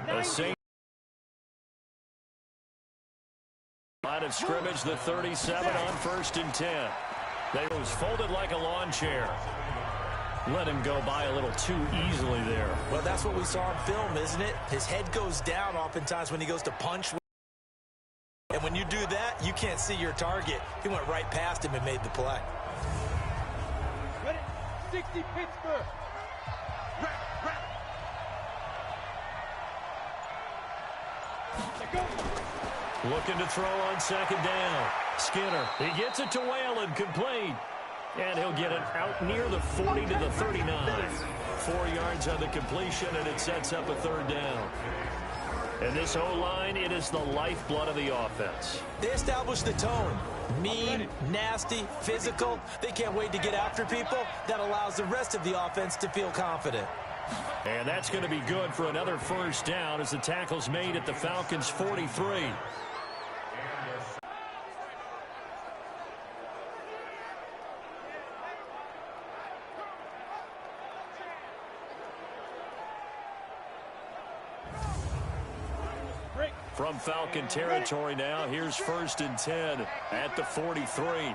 The same line of scrimmage, the 37 on 1st and 10. They was folded like a lawn chair. Let him go by a little too easily there. Well, that's what we saw on film, isn't it? His head goes down oftentimes when he goes to punch. And when you do that, you can't see your target. He went right past him and made the play. Ready? 60 Pittsburgh. Looking to throw on 2nd down. Skinner, he gets it to Whalen, complete. And he'll get it out near the 40 to the 39. 4 yards on the completion, and it sets up a 3rd down. And this O-line, it is the lifeblood of the offense. They established the tone. Mean, nasty, physical. They can't wait to get after people. That allows the rest of the offense to feel confident. And that's going to be good for another 1st down as the tackle's made at the Falcons' 43. From Falcon territory now, here's 1st and 10 at the 43.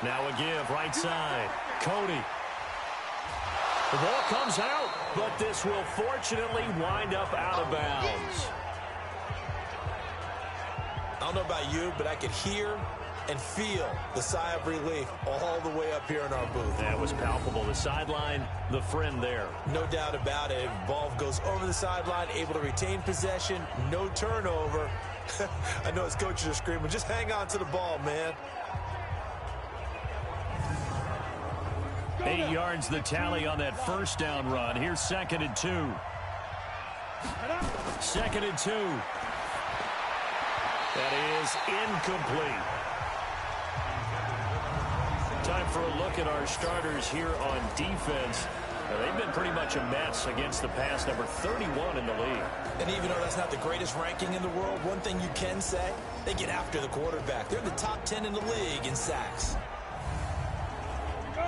Now a give, right side. Cody. The ball comes out, but this will fortunately wind up out of bounds. I don't know about you, but I could hear and feel the sigh of relief all the way up here in our booth. That was palpable. The sideline, the friend there. No doubt about it. Ball goes over the sideline, able to retain possession, no turnover. I know his coaches are screaming, just hang on to the ball, man. 8 yards the tally on that 1st down run. Here's 2nd and 2. 2nd and 2. That is incomplete. Time for a look at our starters here on defense. They've been pretty much a mess against the pass, number 31 in the league. And even though that's not the greatest ranking in the world, one thing you can say, they get after the quarterback. They're in the top 10 in the league in sacks.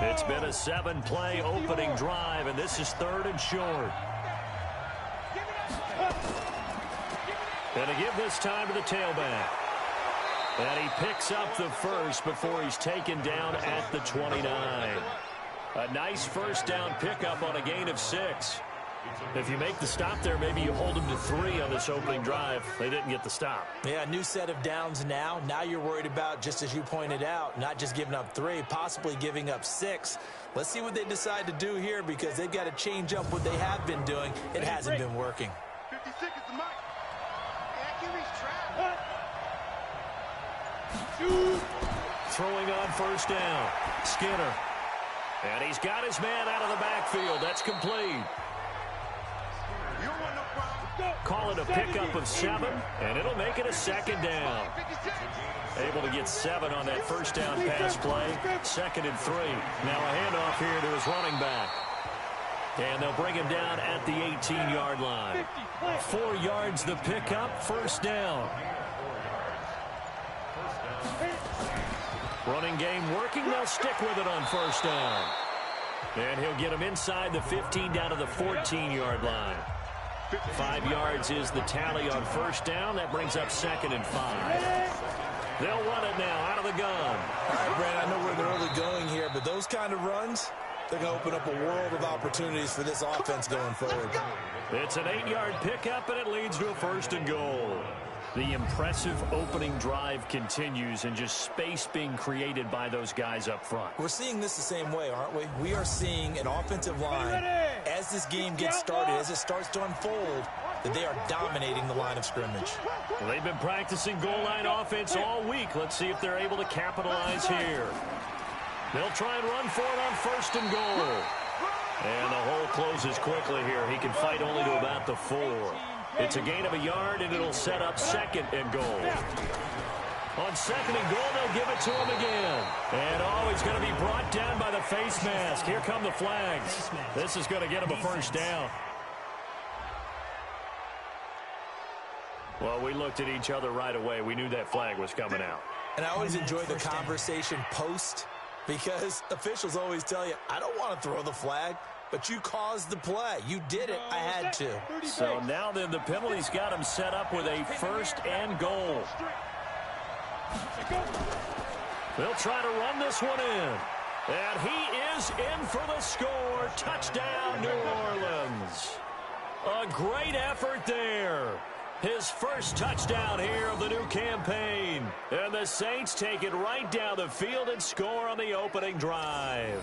It's been a 7-play opening drive, and this is 3rd and short. And to give this time to the tailback. And he picks up the first before he's taken down at the 29. A nice 1st down pickup on a gain of 6. If you make the stop there, maybe you hold them to 3 on this opening drive. They didn't get the stop. Yeah, new set of downs now. Now you're worried about, just as you pointed out, not just giving up 3, possibly giving up 6. Let's see what they decide to do here, because they've got to change up what they have been doing. It hasn't been working. 50 seconds to Mike. Trap. Throwing on 1st down. Skinner. And he's got his man out of the backfield. That's complete. Call it a pickup of 7, and it'll make it a 2nd down. Able to get 7 on that 1st down pass play. 2nd and 3. Now a handoff here to his running back. And they'll bring him down at the 18-yard line. 4 yards the pickup, 1st down. Running game working. They'll stick with it on 1st down. And he'll get him inside the 15 down to the 14-yard line. 5 yards is the tally on 1st down. That brings up 2nd and 5. They'll run it now out of the gun. All right, Brad, I know we're in the early going here, but those kind of runs, they're going to open up a world of opportunities for this offense going forward. It's an 8-yard pickup, and it leads to a 1st and goal. The impressive opening drive continues, and just space being created by those guys up front. We're seeing this the same way, aren't we? We are seeing an offensive line, as this game gets started, as it starts to unfold, that they are dominating the line of scrimmage. Well, they've been practicing goal line offense all week. Let's see if they're able to capitalize here. They'll try and run for it on 1st and goal. And the hole closes quickly here. He can fight only to about the 4. It's a gain of a yard, and it'll set up 2nd and goal. On 2nd and goal, they'll give it to him again. And, he's going to be brought down by the face mask. Here come the flags. This is going to get him a 1st down. Well, we looked at each other right away. We knew that flag was coming out. And I always enjoy the conversation post, because officials always tell you, I don't want to throw the flag. but you caused the play. You did it. I had to. So now then the penalty's got him set up with a 1st and goal. They'll try to run this one in. And he is in for the score. Touchdown, New Orleans. A great effort there. His first touchdown here of the new campaign. And the Saints take it right down the field and score on the opening drive.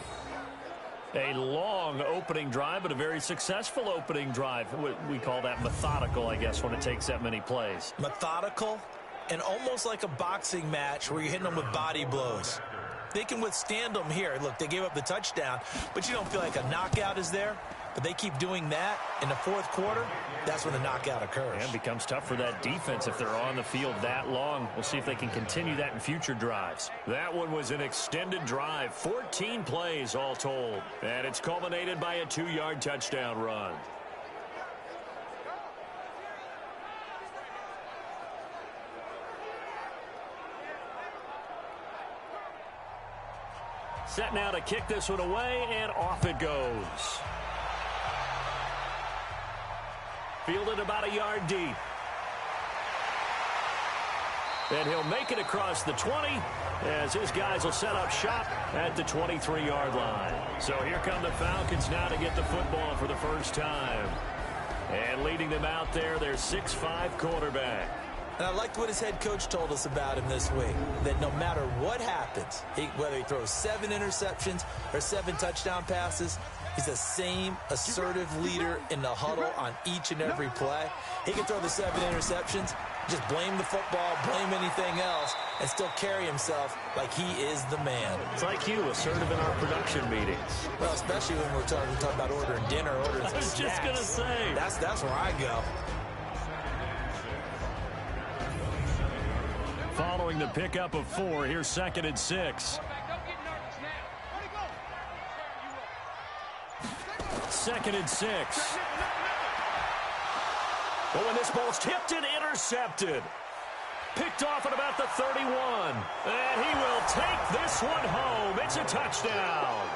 A long opening drive, but a very successful opening drive. We call that methodical, I guess, when it takes that many plays. Methodical and almost like a boxing match where you're hitting them with body blows. They can withstand them here. Look, they gave up the touchdown, but you don't feel like a knockout is there. But they keep doing that in the 4th quarter. That's when the knockout occurs. And it becomes tough for that defense if they're on the field that long. We'll see if they can continue that in future drives. That one was an extended drive. 14 plays all told. And it's culminated by a 2-yard touchdown run. Set now to kick this one away, and off it goes. Fielded about a yard deep. And he'll make it across the 20 as his guys will set up shop at the 23-yard line. So here come the Falcons now to get the football for the first time. And leading them out there, their 6'5" quarterback. And I liked what his head coach told us about him this week, that no matter what happens, whether he throws 7 interceptions or 7 touchdown passes, he's the same assertive leader in the huddle on each and every play. He can throw the 7 interceptions, just blame the football, blame anything else, and still carry himself like he is the man. It's like you, assertive in our production meetings. Well, especially when we're talking about ordering dinner, ordering some snacks. I was just going to say. That's where I go. Following the pickup of 4, here's 2nd and 6. 2nd and 6. But when this ball's tipped and intercepted. Picked off at about the 31. And he will take this one home. It's a touchdown.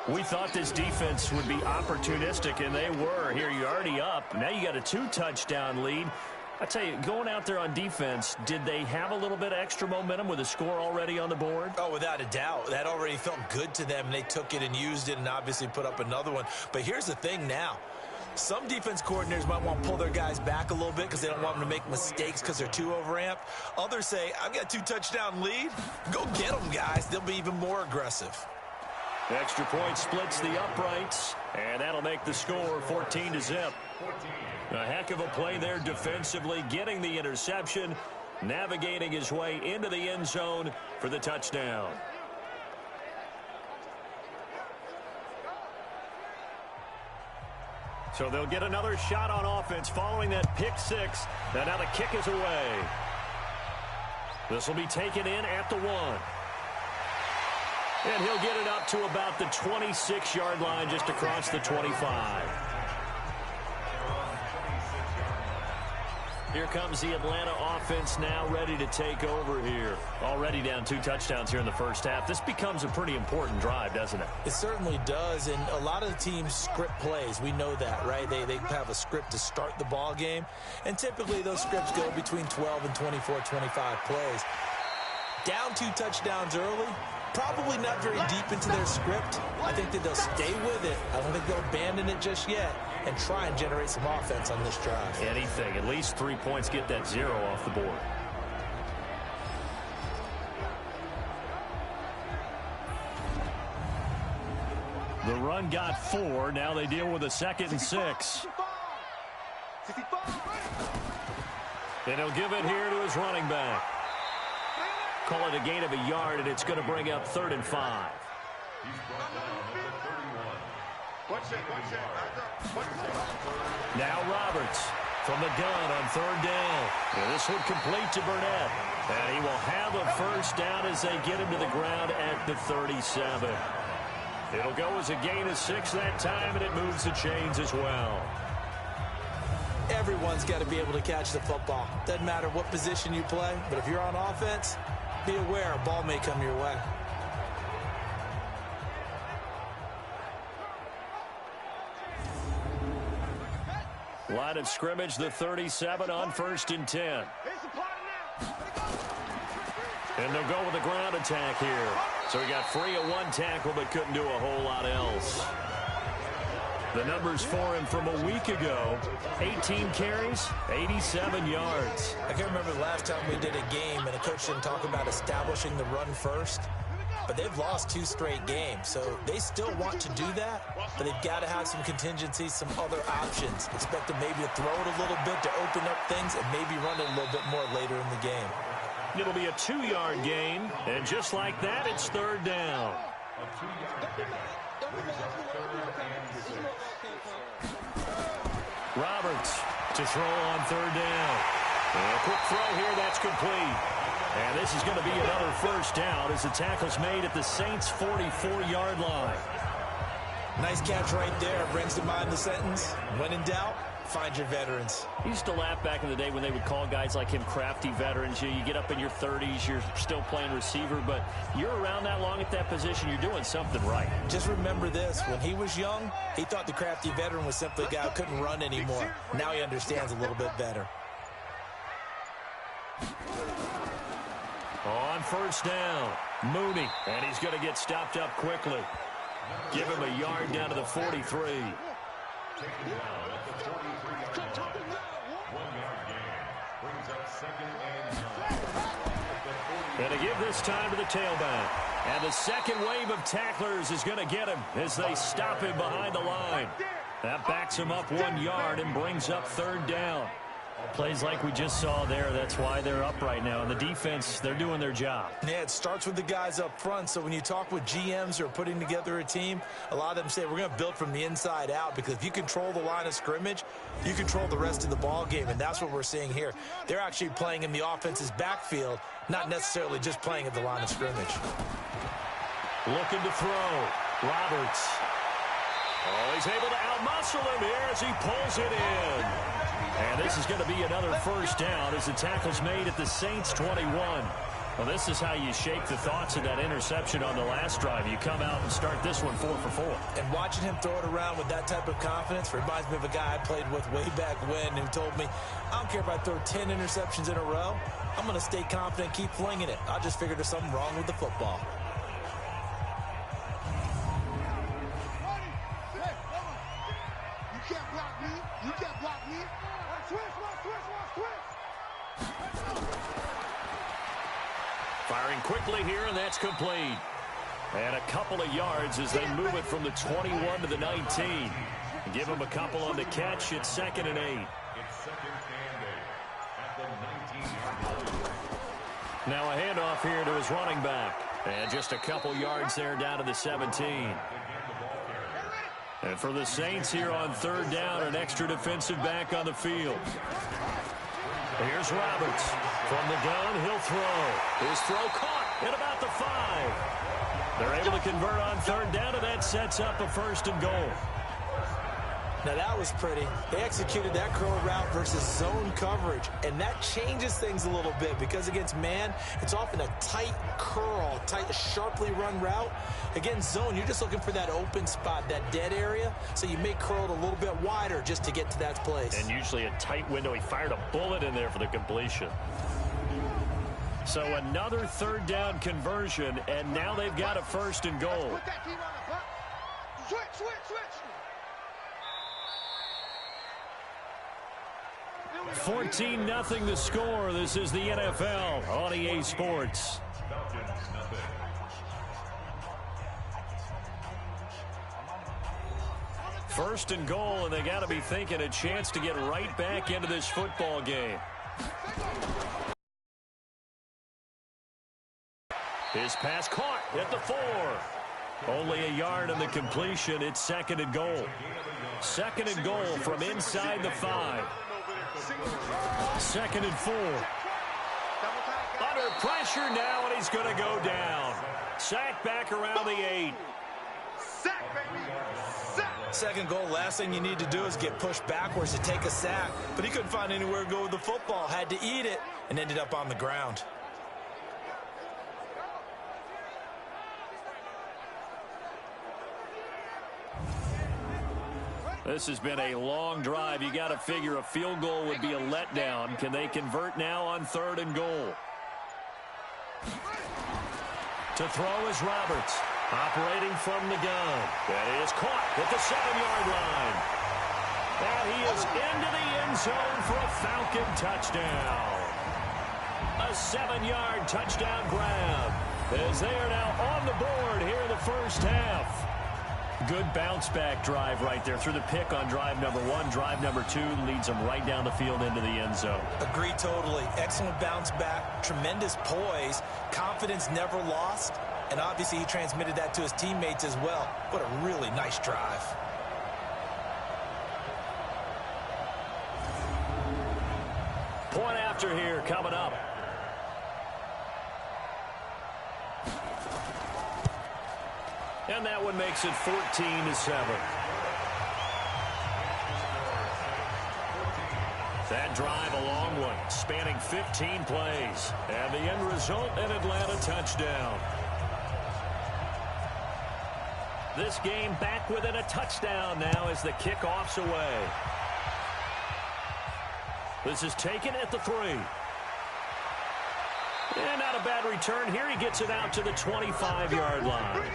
We thought this defense would be opportunistic, and they were. Here, you're already up. Now you got a 2-touchdown lead. I tell you, going out there on defense, did they have a little bit of extra momentum with a score already on the board? Oh, without a doubt. That already felt good to them, and they took it and used it and obviously put up another one. But here's the thing now. Some defense coordinators might want to pull their guys back a little bit because they don't want them to make mistakes because they're too overamped. Others say, I've got a 2-touchdown lead. Go get them, guys. They'll be even more aggressive. Extra point splits the uprights, and that'll make the score 14-0. A heck of a play there defensively, getting the interception, navigating his way into the end zone for the touchdown. So they'll get another shot on offense following that pick 6, and now the kick is away. This will be taken in at the 1. And he'll get it up to about the 26-yard line, just across the 25. Here comes the Atlanta offense now ready to take over here. Already down 2 touchdowns here in the first half. This becomes a pretty important drive, doesn't it? It certainly does, and a lot of the teams script plays. We know that, right? They have a script to start the ball game, and typically those scripts go between 12 and 24, 25 plays. Down 2 touchdowns early, probably not very deep into their script. I think that they'll stay with it. I don't think they'll abandon it just yet and try and generate some offense on this drive. Anything. At least 3 points, get that 0 off the board. The run got 4. Now they deal with a 2nd and 6. And he'll give it here to his running back. Call it a gain of a yard, and it's going to bring up 3rd and 5. Now Roberts from the gun on 3rd down. And this one complete to Burnett. And he will have a first down as they get him to the ground at the 37. It'll go as a gain of 6 that time, and it moves the chains as well. Everyone's got to be able to catch the football. Doesn't matter what position you play, but if you're on offense, be aware a ball may come your way. Line of scrimmage, the 37 on 1st and 10. And they'll go with a ground attack here. So he got free of one tackle but couldn't do a whole lot else. The numbers for him from a week ago, 18 carries, 87 yards. I can't remember the last time we did a game and a coach didn't talk about establishing the run first. But they've lost 2 straight games, so they still want to do that, but they've got to have some contingencies, some other options. Expect them maybe to throw it a little bit to open up things and maybe run it a little bit more later in the game. It'll be a 2-yard gain, and just like that, it's 3rd down. Roberts to throw on 3rd down. And a quick throw here, that's complete. And this is going to be another 1st down as the tackle's made at the Saints' 44-yard line. Nice catch right there. Brings to mind the sentence, when in doubt, find your veterans. I used to laugh back in the day when they would call guys like him crafty veterans. You get up in your 30s, you're still playing receiver, but you're around that long at that position, you're doing something right. Just remember this. When he was young, he thought the crafty veteran was simply a guy who couldn't run anymore. Now he understands a little bit better. On 1st down, Mooney, and he's going to get stopped up quickly. Give him a yard down to the 43. And to give this time to the tailback. And the second wave of tacklers is going to get him as they stop him behind the line. That backs him up 1 yard and brings up 3rd down. Plays like we just saw there. That's why they're up right now. And the defense, they're doing their job. Yeah, it starts with the guys up front. So when you talk with GMs who are putting together a team, a lot of them say we're going to build from the inside out, because if you control the line of scrimmage, you control the rest of the ball game. And that's what we're seeing here. They're actually playing in the offense's backfield, not necessarily just playing at the line of scrimmage. Looking to throw. Roberts. Oh, he's able to outmuscle him here as he pulls it in. And this is going to be another 1st down as the tackle's made at the Saints' 21. Well, this is how you shake the thoughts of that interception on the last drive. You come out and start this one 4 for 4. And watching him throw it around with that type of confidence reminds me of a guy I played with way back when who told me, I don't care if I throw 10 interceptions in a row. I'm going to stay confident, keep flinging it. I just figured there's something wrong with the football. You can't block me. You can't block me. Switch. Firing quickly here, and that's complete. And a couple of yards as they move it from the 21 to the 19. Give them a couple on the catch. It's 2nd and 8. Now a handoff here to his running back. And just a couple yards there down to the 17. And for the Saints here on 3rd down, an extra defensive back on the field. Here's Roberts. From the gun, he'll throw. His throw caught at about the 5. They're able to convert on 3rd down, and that sets up a 1st and goal. Now that was pretty. They executed that curl route versus zone coverage, and that changes things a little bit because against man, it's often a tight curl, tight, sharply run route. Against zone, you're just looking for that open spot, that dead area, so you may curl it a little bit wider just to get to that place. And usually a tight window. He fired a bullet in there for the completion. So another 3rd down conversion, and now they've got a 1st and goal. Put that team on the butt. Switch. 14-0 the score. This is the NFL on EA Sports. First and goal, and they got to be thinking a chance to get right back into this football game. His pass caught at the 4. Only a yard on the completion. It's 2nd and goal. 2nd and goal from inside the 5. 2nd and 4. Under pressure now, and he's going to go down. Sacked back around the 8. Sack, baby. Sack. 2nd goal, last thing you need to do is get pushed backwards to take a sack. But he couldn't find anywhere to go with the football. Had to eat it and ended up on the ground. This has been a long drive. You got to figure a field goal would be a letdown. Can they convert now on 3rd and goal? To throw is Roberts, operating from the gun. That is caught at the 7-yard line. And he is into the end zone for a Falcon touchdown. A 7-yard touchdown grab as they are now on the board here in the first half. Good bounce-back drive right there through the pick on drive number 1. Drive number 2 leads them right down the field into the end zone. Agree totally. Excellent bounce-back, tremendous poise, confidence never lost, and obviously he transmitted that to his teammates as well. What a really nice drive. Point after here coming up. And that one makes it 14-7. That drive a long one, spanning 15 plays. And the end result, an Atlanta touchdown. This game back within a touchdown now as the kickoff's away. This is taken at the 3. And not a bad return here. He gets it out to the 25-yard line.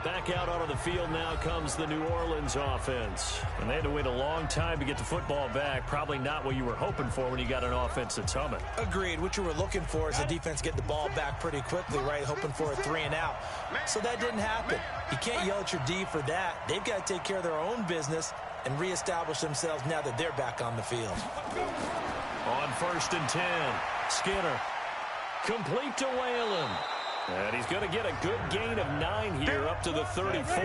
Back out onto the field now comes the New Orleans offense. And they had to wait a long time to get the football back. Probably not what you were hoping for when you got an offense that's humming. Agreed. What you were looking for is the defense get the ball back pretty quickly, right? Hoping for a 3 and out. So that didn't happen. You can't yell at your D for that. They've got to take care of their own business and reestablish themselves now that they're back on the field. On 1st and 10, Skinner. Complete to Whalen. And he's going to get a good gain of 9 here up to the 34.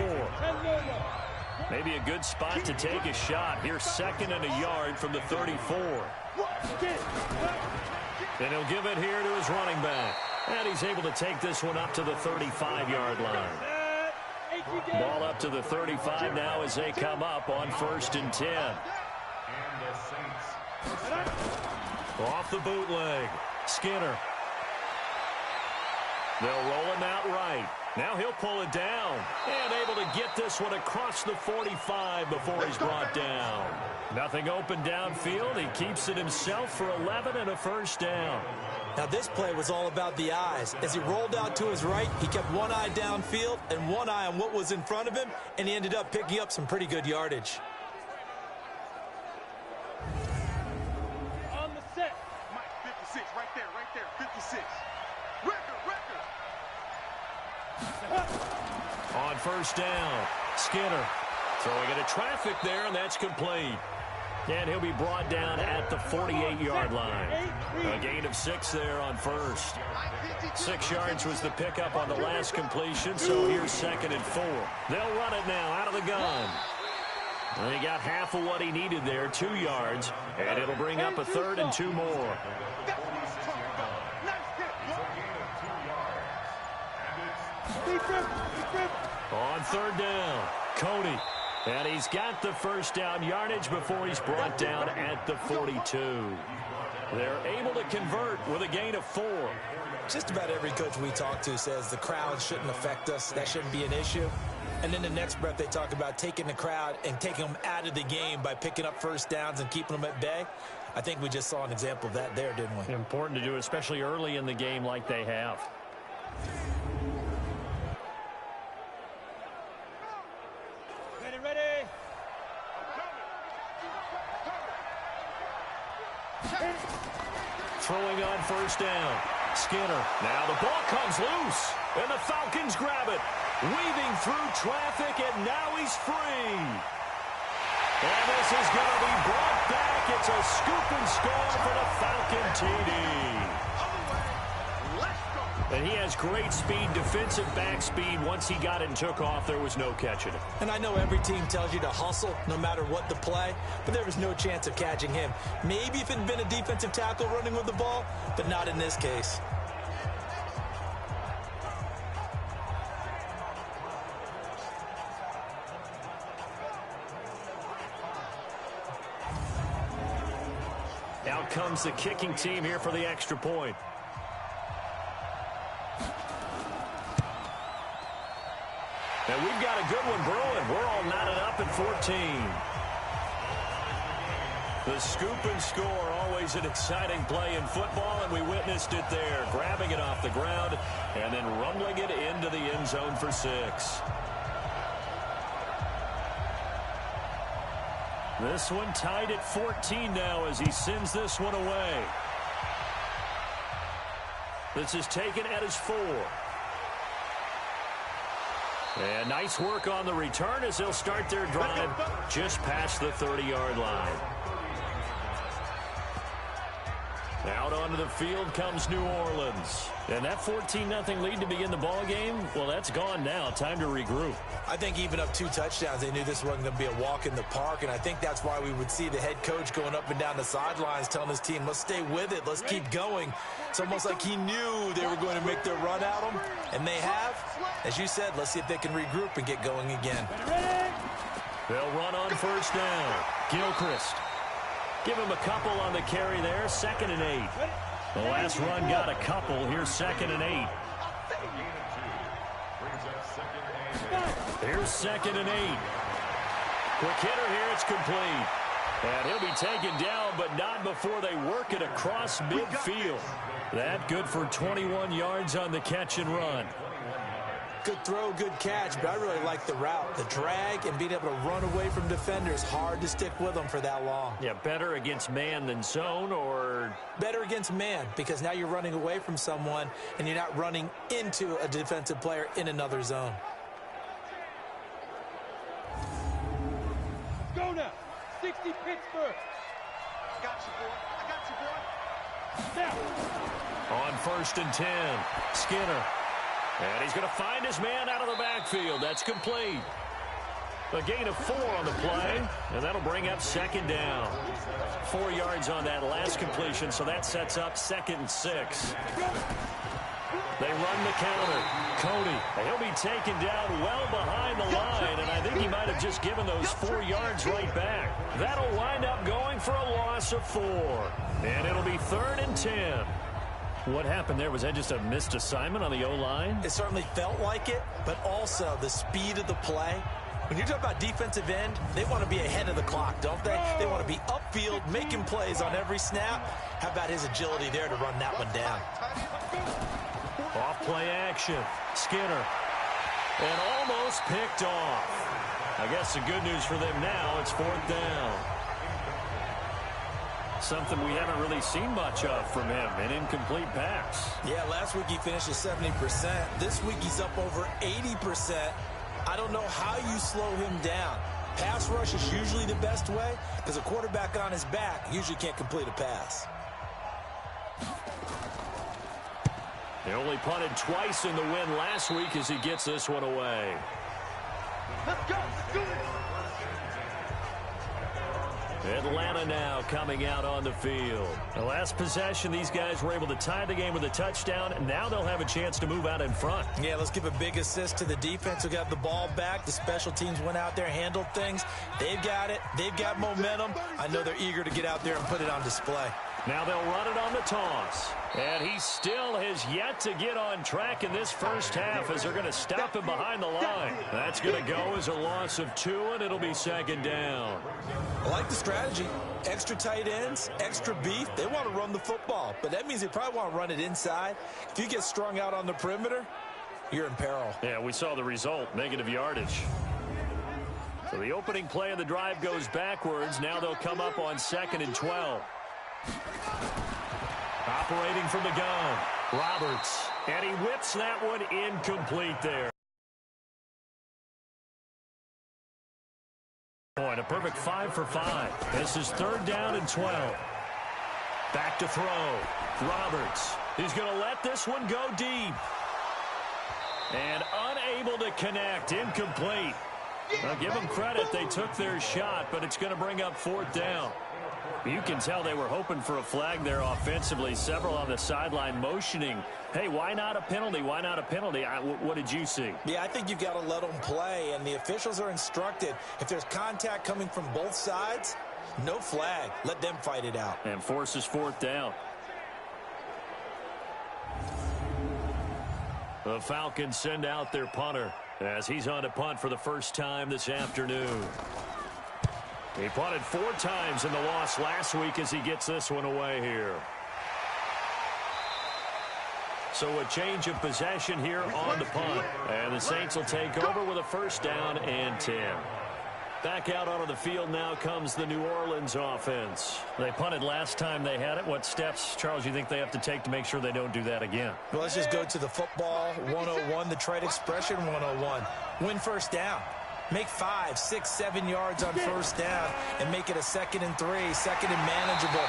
Maybe a good spot to take a shot. Here, 2nd and a yard from the 34. And he'll give it here to his running back. And he's able to take this one up to the 35-yard line. Ball up to the 35 now as they come up on 1st and 10. Off the bootleg. Skinner. They'll roll him out right. Now he'll pull it down. And able to get this one across the 45 before he's brought down. Nothing open downfield. He keeps it himself for 11 and a first down. Now this play was all about the eyes. As he rolled out to his right, he kept one eye downfield and one eye on what was in front of him, and he ended up picking up some pretty good yardage. On the set. Mike, 56, right there, 56. On 1st down, Skinner throwing into traffic there, and that's complete. And he'll be brought down at the 48-yard line. A gain of 6 there on 1st. 6 yards was the pickup on the last completion, so here's 2nd and 4. They'll run it now out of the gun. And he got half of what he needed there, 2 yards, and it'll bring up a 3rd and 2 more. On 3rd down, Cody. And he's got the first down yardage before he's brought down at the 42. They're able to convert with a gain of 4. Just about every coach we talk to says the crowd shouldn't affect us. That shouldn't be an issue. And then the next breath they talk about taking the crowd and taking them out of the game by picking up first downs and keeping them at bay. I think we just saw an example of that there, didn't we? Important to do, especially early in the game like they have. Ready. Throwing on 1st down. Skinner. Now the ball comes loose. And the Falcons grab it. Weaving through traffic, and now he's free. And this is going to be brought back. It's a scoop and score for the Falcon TD. And he has great speed, defensive back speed. Once he got it and took off, there was no catching it. And I know every team tells you to hustle no matter what the play, but there was no chance of catching him. Maybe if it had been a defensive tackle running with the ball, but not in this case. Out comes the kicking team here for the extra point. And we've got a good one brewing. We're all knotted up at 14. The scoop and score, always an exciting play in football, and we witnessed it there. Grabbing it off the ground and then rumbling it into the end zone for 6. This one tied at 14 now as he sends this one away. This is taken at his 4. And nice work on the return as they'll start their drive just past the 30-yard line. Out onto the field comes New Orleans. And that 14-0 lead to begin the ball game, well, that's gone now. Time to regroup. I think even up 2 touchdowns, they knew this wasn't going to be a walk in the park, and I think that's why we would see the head coach going up and down the sidelines telling his team, let's stay with it, let's keep going. It's almost like he knew they were going to make their run at him, and they have. As you said, let's see if they can regroup and get going again. They'll run on first down. Gilchrist. Give him a couple on the carry there. 2nd and 8. The last run got a couple. Here's 2nd and 8. Here's 2nd and 8. Quick hitter here. It's complete. And he'll be taken down, but not before they work it across midfield. That good for 21 yards on the catch and run. Good throw, good catch, but I really like the route. The drag and being able to run away from defenders, hard to stick with them for that long. Yeah, better against man than zone, or? Better against man, because now you're running away from someone and you're not running into a defensive player in another zone. Go now. 60 Pittsburgh. I got you, boy. Now. On 1st and 10, Skinner. And he's going to find his man out of the backfield. That's complete. A gain of 4 on the play, and that'll bring up 2nd down. 4 yards on that last completion, so that sets up 2nd and 6. They run the counter. Cody, he'll be taken down well behind the line, and I think he might have just given those 4 yards right back. That'll wind up going for a loss of 4. And it'll be 3rd and 10. What happened there? Was that just a missed assignment on the O-line? It certainly felt like it, but also the speed of the play. When you talk about defensive end, they want to be ahead of the clock, don't they? They want to be upfield, making plays on every snap. How about his agility there to run that one down? Off-play action. Skinner. And almost picked off. I guess the good news for them now, it's 4th down. Something we haven't really seen much of from him, an incomplete pass. Yeah, last week he finished at 70%. This week he's up over 80%. I don't know how you slow him down. Pass rush is usually the best way because a quarterback on his back usually can't complete a pass. They only punted twice in the win last week as he gets this one away. Let's go. Do it. Atlanta now coming out on the field. The last possession, these guys were able to tie the game with a touchdown, and now they'll have a chance to move out in front. Yeah, let's give a big assist to the defense who got the ball back. The special teams went out there, handled things. They've got it. They've got momentum. I know they're eager to get out there and put it on display. Now they'll run it on the toss. And he still has yet to get on track in this first half as they're going to stop him behind the line. That's going to go as a loss of 2, and it'll be 2nd down. I like the strategy. Extra tight ends, extra beef. They want to run the football, but that means they probably want to run it inside. If you get strung out on the perimeter, you're in peril. Yeah, we saw the result, negative yardage. So the opening play of the drive goes backwards. Now they'll come up on 2nd and 12. Operating from the gun, Roberts. And he whips that one incomplete there. A perfect 5 for 5. This is 3rd down and 12. Back to throw. Roberts. He's going to let this one go deep. And unable to connect. Incomplete. Now give them credit. They took their shot, but it's going to bring up 4th down. You can tell they were hoping for a flag there offensively. Several on the sideline motioning, hey, why not a penalty? Why not a penalty? What did you see? Yeah, I think you've got to let them play, and the officials are instructed. If there's contact coming from both sides, no flag. Let them fight it out. And forces 4th down. The Falcons send out their punter. as he's on to punt for the first time this afternoon. He punted 4 times in the loss last week as he gets this one away here. So a change of possession here on the punt. And the Saints will take over with a first down and 10. Back out onto the field now comes the New Orleans offense. They punted last time they had it. What steps, Charles, you think they have to take to make sure they don't do that again? Well, let's just go to the football 101, the trade expression 101. Win first down. Make 5, 6, 7 yards on first down and make it a 2nd and 3, 2nd and manageable.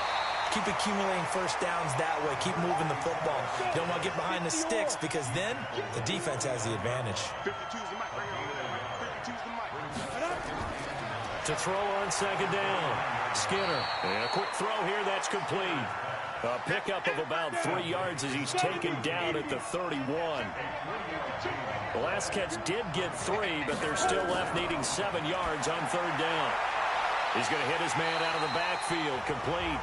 Keep accumulating first downs that way. Keep moving the football. You don't want to get behind the sticks because then the defense has the advantage. To throw on 2nd down. Skinner. And a quick throw here. That's complete. A pickup of about 3 yards as he's taken down at the 31. The last catch did get 3, but they're still left needing 7 yards on 3rd down. He's going to hit his man out of the backfield. Complete.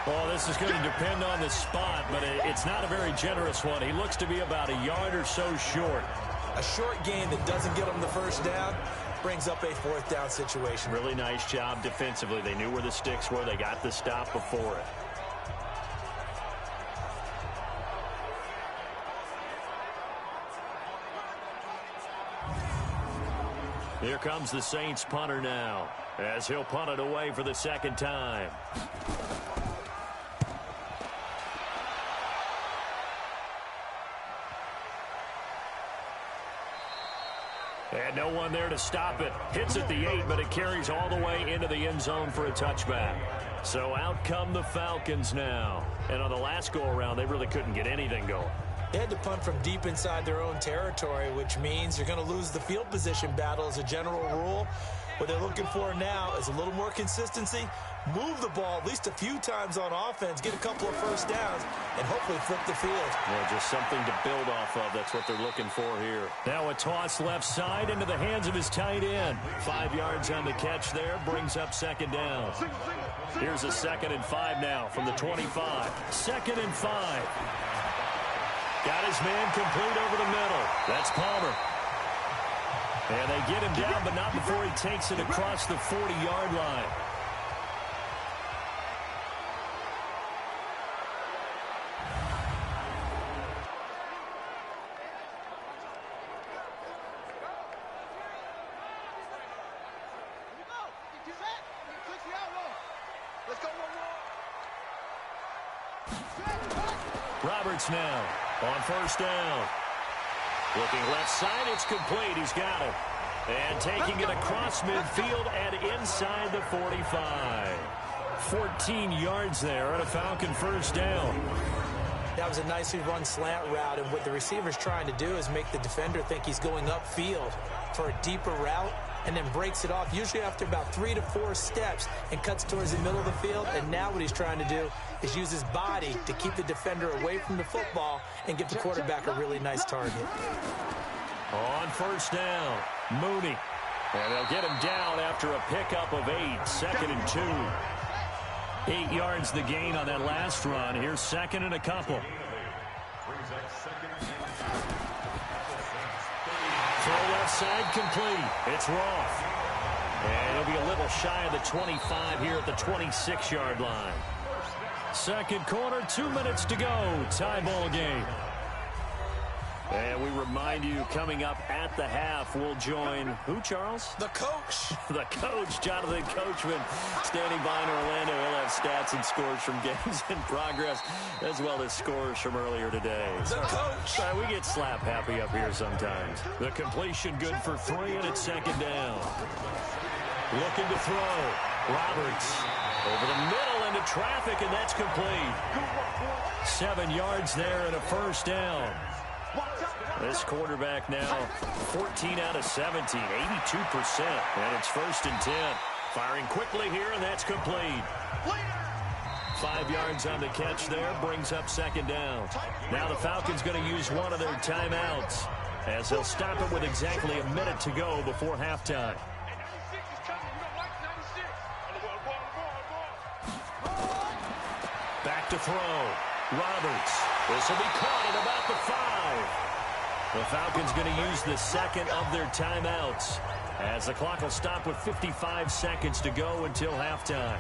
Well, this is going to depend on the spot, but it's not a very generous one. He looks to be about a yard or so short. A short gain that doesn't get him the first down brings up a 4th down situation. Really nice job defensively. They knew where the sticks were. They got the stop before it. Here comes the Saints punter now, as he'll punt it away for the 2nd time. And no one there to stop it. Hits at the 8, but it carries all the way into the end zone for a touchback. So out come the Falcons now. And on the last go-around, they really couldn't get anything going. They had to punt from deep inside their own territory, which means you're going to lose the field position battle as a general rule. What they're looking for now is a little more consistency, move the ball at least a few times on offense, get a couple of first downs, and hopefully flip the field. Yeah, just something to build off of. That's what they're looking for here. Now a toss left side into the hands of his tight end. 5 yards on the catch there, brings up 2nd down. Here's a 2nd and 5 now from the 25. 2nd and 5. Got his man complete over the middle. That's Palmer. And they get him down, but not before he takes it across the 40-yard line. Roberts now on first down. Looking left side, it's complete. He's got it. And taking it across midfield and inside the 45. 14 yards there on a Falcon first down. That was a nicely run slant route, and what the receiver's trying to do is make the defender think he's going upfield for a deeper route and then breaks it off, usually after about 3 to 4 steps, and cuts towards the middle of the field. And now what he's trying to do is use his body to keep the defender away from the football and give the quarterback a really nice target. On first down, Mooney. And they'll get him down after a pickup of 8, 2nd and 2. 8 yards the gain on that last run. Here's 2nd and a couple. Throw left side complete. It's Roth. And he'll be a little shy of the 25 here at the 26-yard line. Second quarter, 2 minutes to go. Tie ball game. And we remind you, coming up at the half, we'll join who, Charles? The coach. The coach, Jonathan Coachman, standing by in Orlando. He'll have stats and scores from games in progress, as well as scores from earlier today. The coach. We get slap happy up here sometimes. The completion good for 3, and it's 2nd down. Looking to throw. Roberts over the middle into traffic, and that's complete. 7 yards there and a first down. This quarterback now 14 out of 17, 82%, and it's 1st and 10. Firing quickly here, and that's complete. 5 yards on the catch there, brings up 2nd down. Now the Falcons going to use one of their timeouts, as they'll stop it with exactly a minute to go before halftime. Back to throw. Roberts. This will be caught at about the 5. The Falcons going to use the second of their timeouts as the clock will stop with 55 seconds to go until halftime.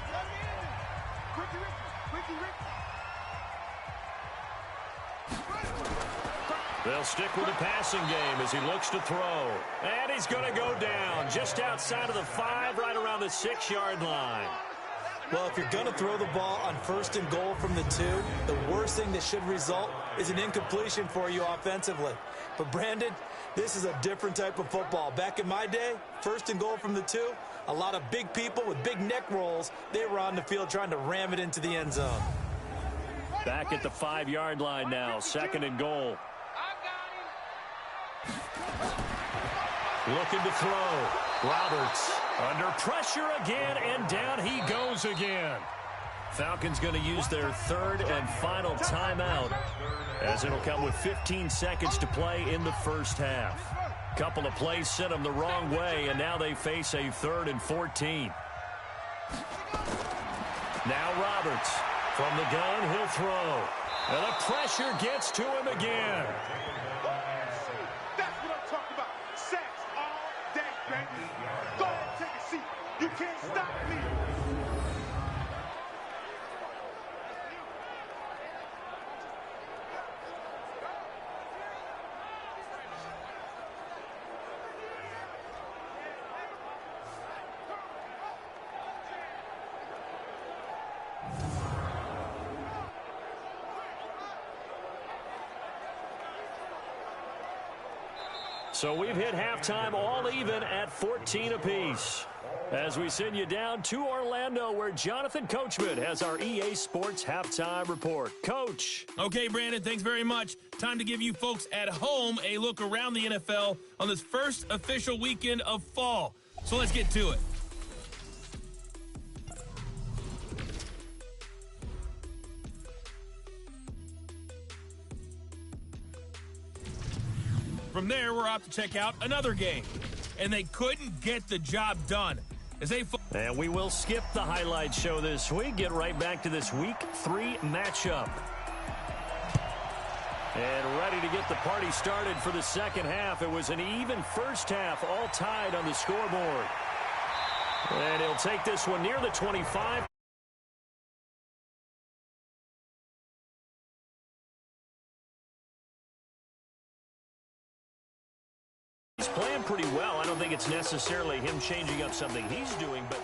They'll stick with the passing game as he looks to throw. And he's going to go down just outside of the 5, right around the 6-yard line. Well, if you're going to throw the ball on 1st and goal from the 2, the worst thing that should result is an incompletion for you offensively. But, Brandon, this is a different type of football. Back in my day, 1st and goal from the 2, a lot of big people with big neck rolls, they were on the field trying to ram it into the end zone. Back at the 5-yard line now, 2nd and goal. Looking to throw. Roberts under pressure again, and down he goes again. Falcons going to use their 3rd and final timeout as it'll come with 15 seconds to play in the first half. Couple of plays sent them the wrong way, and now they face a 3rd and 14. Now Roberts from the gun, he'll throw. And the pressure gets to him again. That's what I'm talking about. Sacks all day, baby. Go ahead and take a seat. You can't stop me. So we've hit halftime all even at 14 apiece. As we send you down to Orlando, where Jonathan Coachman has our EA Sports halftime report. Coach. Okay, Brandon, thanks very much. Time to give you folks at home a look around the NFL on this first official weekend of fall. So let's get to it. From there, we're off to check out another game. And they couldn't get the job done. And we will skip the highlight show this week. Get right back to this Week 3 matchup. And ready to get the party started for the second half. It was an even first half, all tied on the scoreboard. And he'll take this one near the 25. He's playing pretty well. I don't think it's necessarily him changing up something he's doing, but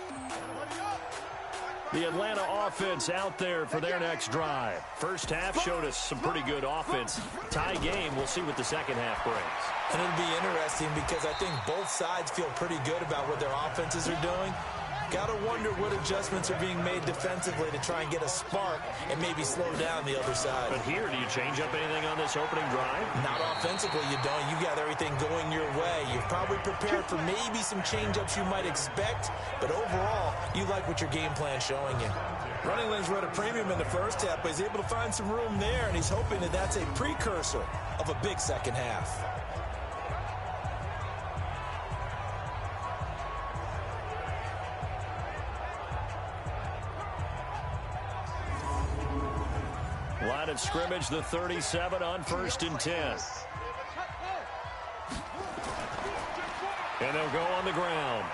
the Atlanta offense out there for their next drive. First half showed us some pretty good offense. Tie game. We'll see what the second half brings. And it'll be interesting because I think both sides feel pretty good about what their offenses are doing. Got to wonder what adjustments are being made defensively to try and get a spark and maybe slow down the other side. But here, do you change up anything on this opening drive? Not offensively, you don't. You got everything going your way. You've probably prepared for maybe some change-ups you might expect, but overall, you like what your game plan's showing you. Running lanes were at a premium in the first half, but he's able to find some room there, and he's hoping that that's a precursor of a big second half. Line of scrimmage, the 37 on 1st and 10. And they'll go on the ground.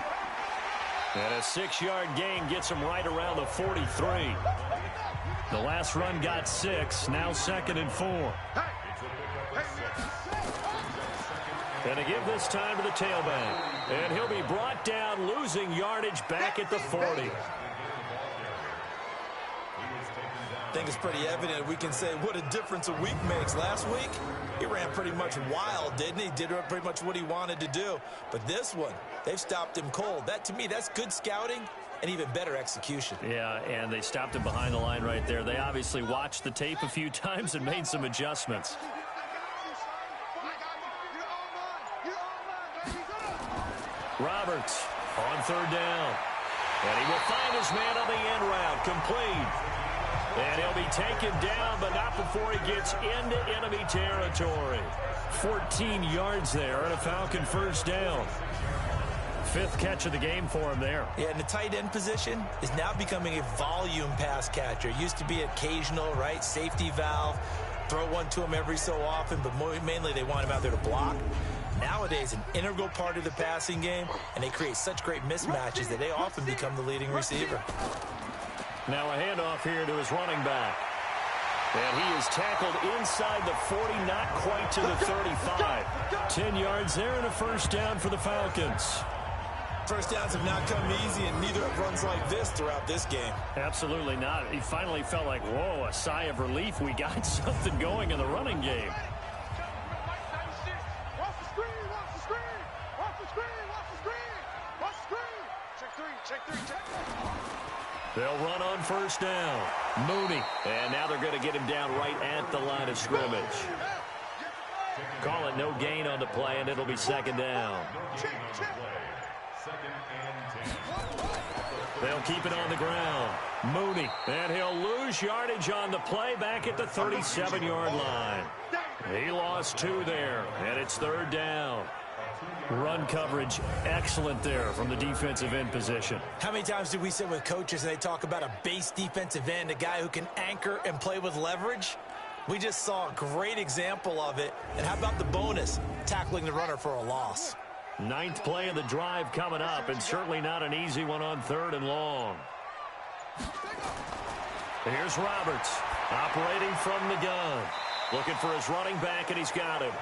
And a 6-yard gain gets them right around the 43. The last run got 6, now 2nd and 4. And to give this time to the tailback. And he'll be brought down, losing yardage back at the 40. I think it's pretty evident we can say what a difference a week makes. Last week, he ran pretty much wild, didn't he? Did pretty much what he wanted to do. But this one, they've stopped him cold. That, to me, that's good scouting and even better execution. Yeah, and they stopped him behind the line right there. They obviously watched the tape a few times and made some adjustments. Roberts on 3rd down. And he will find his man on the end route, complete. And he'll be taken down, but not before he gets into enemy territory. 14 yards there and a Falcon first down. 5th catch of the game for him there. Yeah, and the tight end position is now becoming a volume pass catcher. Used to be occasional, right? Safety valve. throw one to him every so often, but mainly they want him out there to block. Nowadays, an integral part of the passing game, and they create such great mismatches that they often become the leading receiver. Now a handoff here to his running back. And he is tackled inside the 40, not quite to the 35. 10 yards there and a first down for the Falcons. First downs have not come easy, and neither have runs like this throughout this game. Absolutely not. He finally felt like, whoa, a sigh of relief. We got something going in the running game. Watch the screen, watch the screen, watch the screen, watch the screen, watch the screen. Check three, check three, check three. They'll run on first down. Mooney. And now they're going to get him down right at the line of scrimmage. Call it no gain on the play, and it'll be second down. They'll keep it on the ground. Mooney. And he'll lose yardage on the play back at the 37-yard line. He lost 2 there, and it's third down. Run coverage excellent there from the defensive end position. How many times do we sit with coaches and they talk about a base defensive end, a guy who can anchor and play with leverage? We just saw a great example of it. And how about the bonus? Tackling the runner for a loss. 9th play of the drive coming up, and certainly not an easy one on 3rd and long. Here's Roberts operating from the gun. Looking for his running back, and he's got him.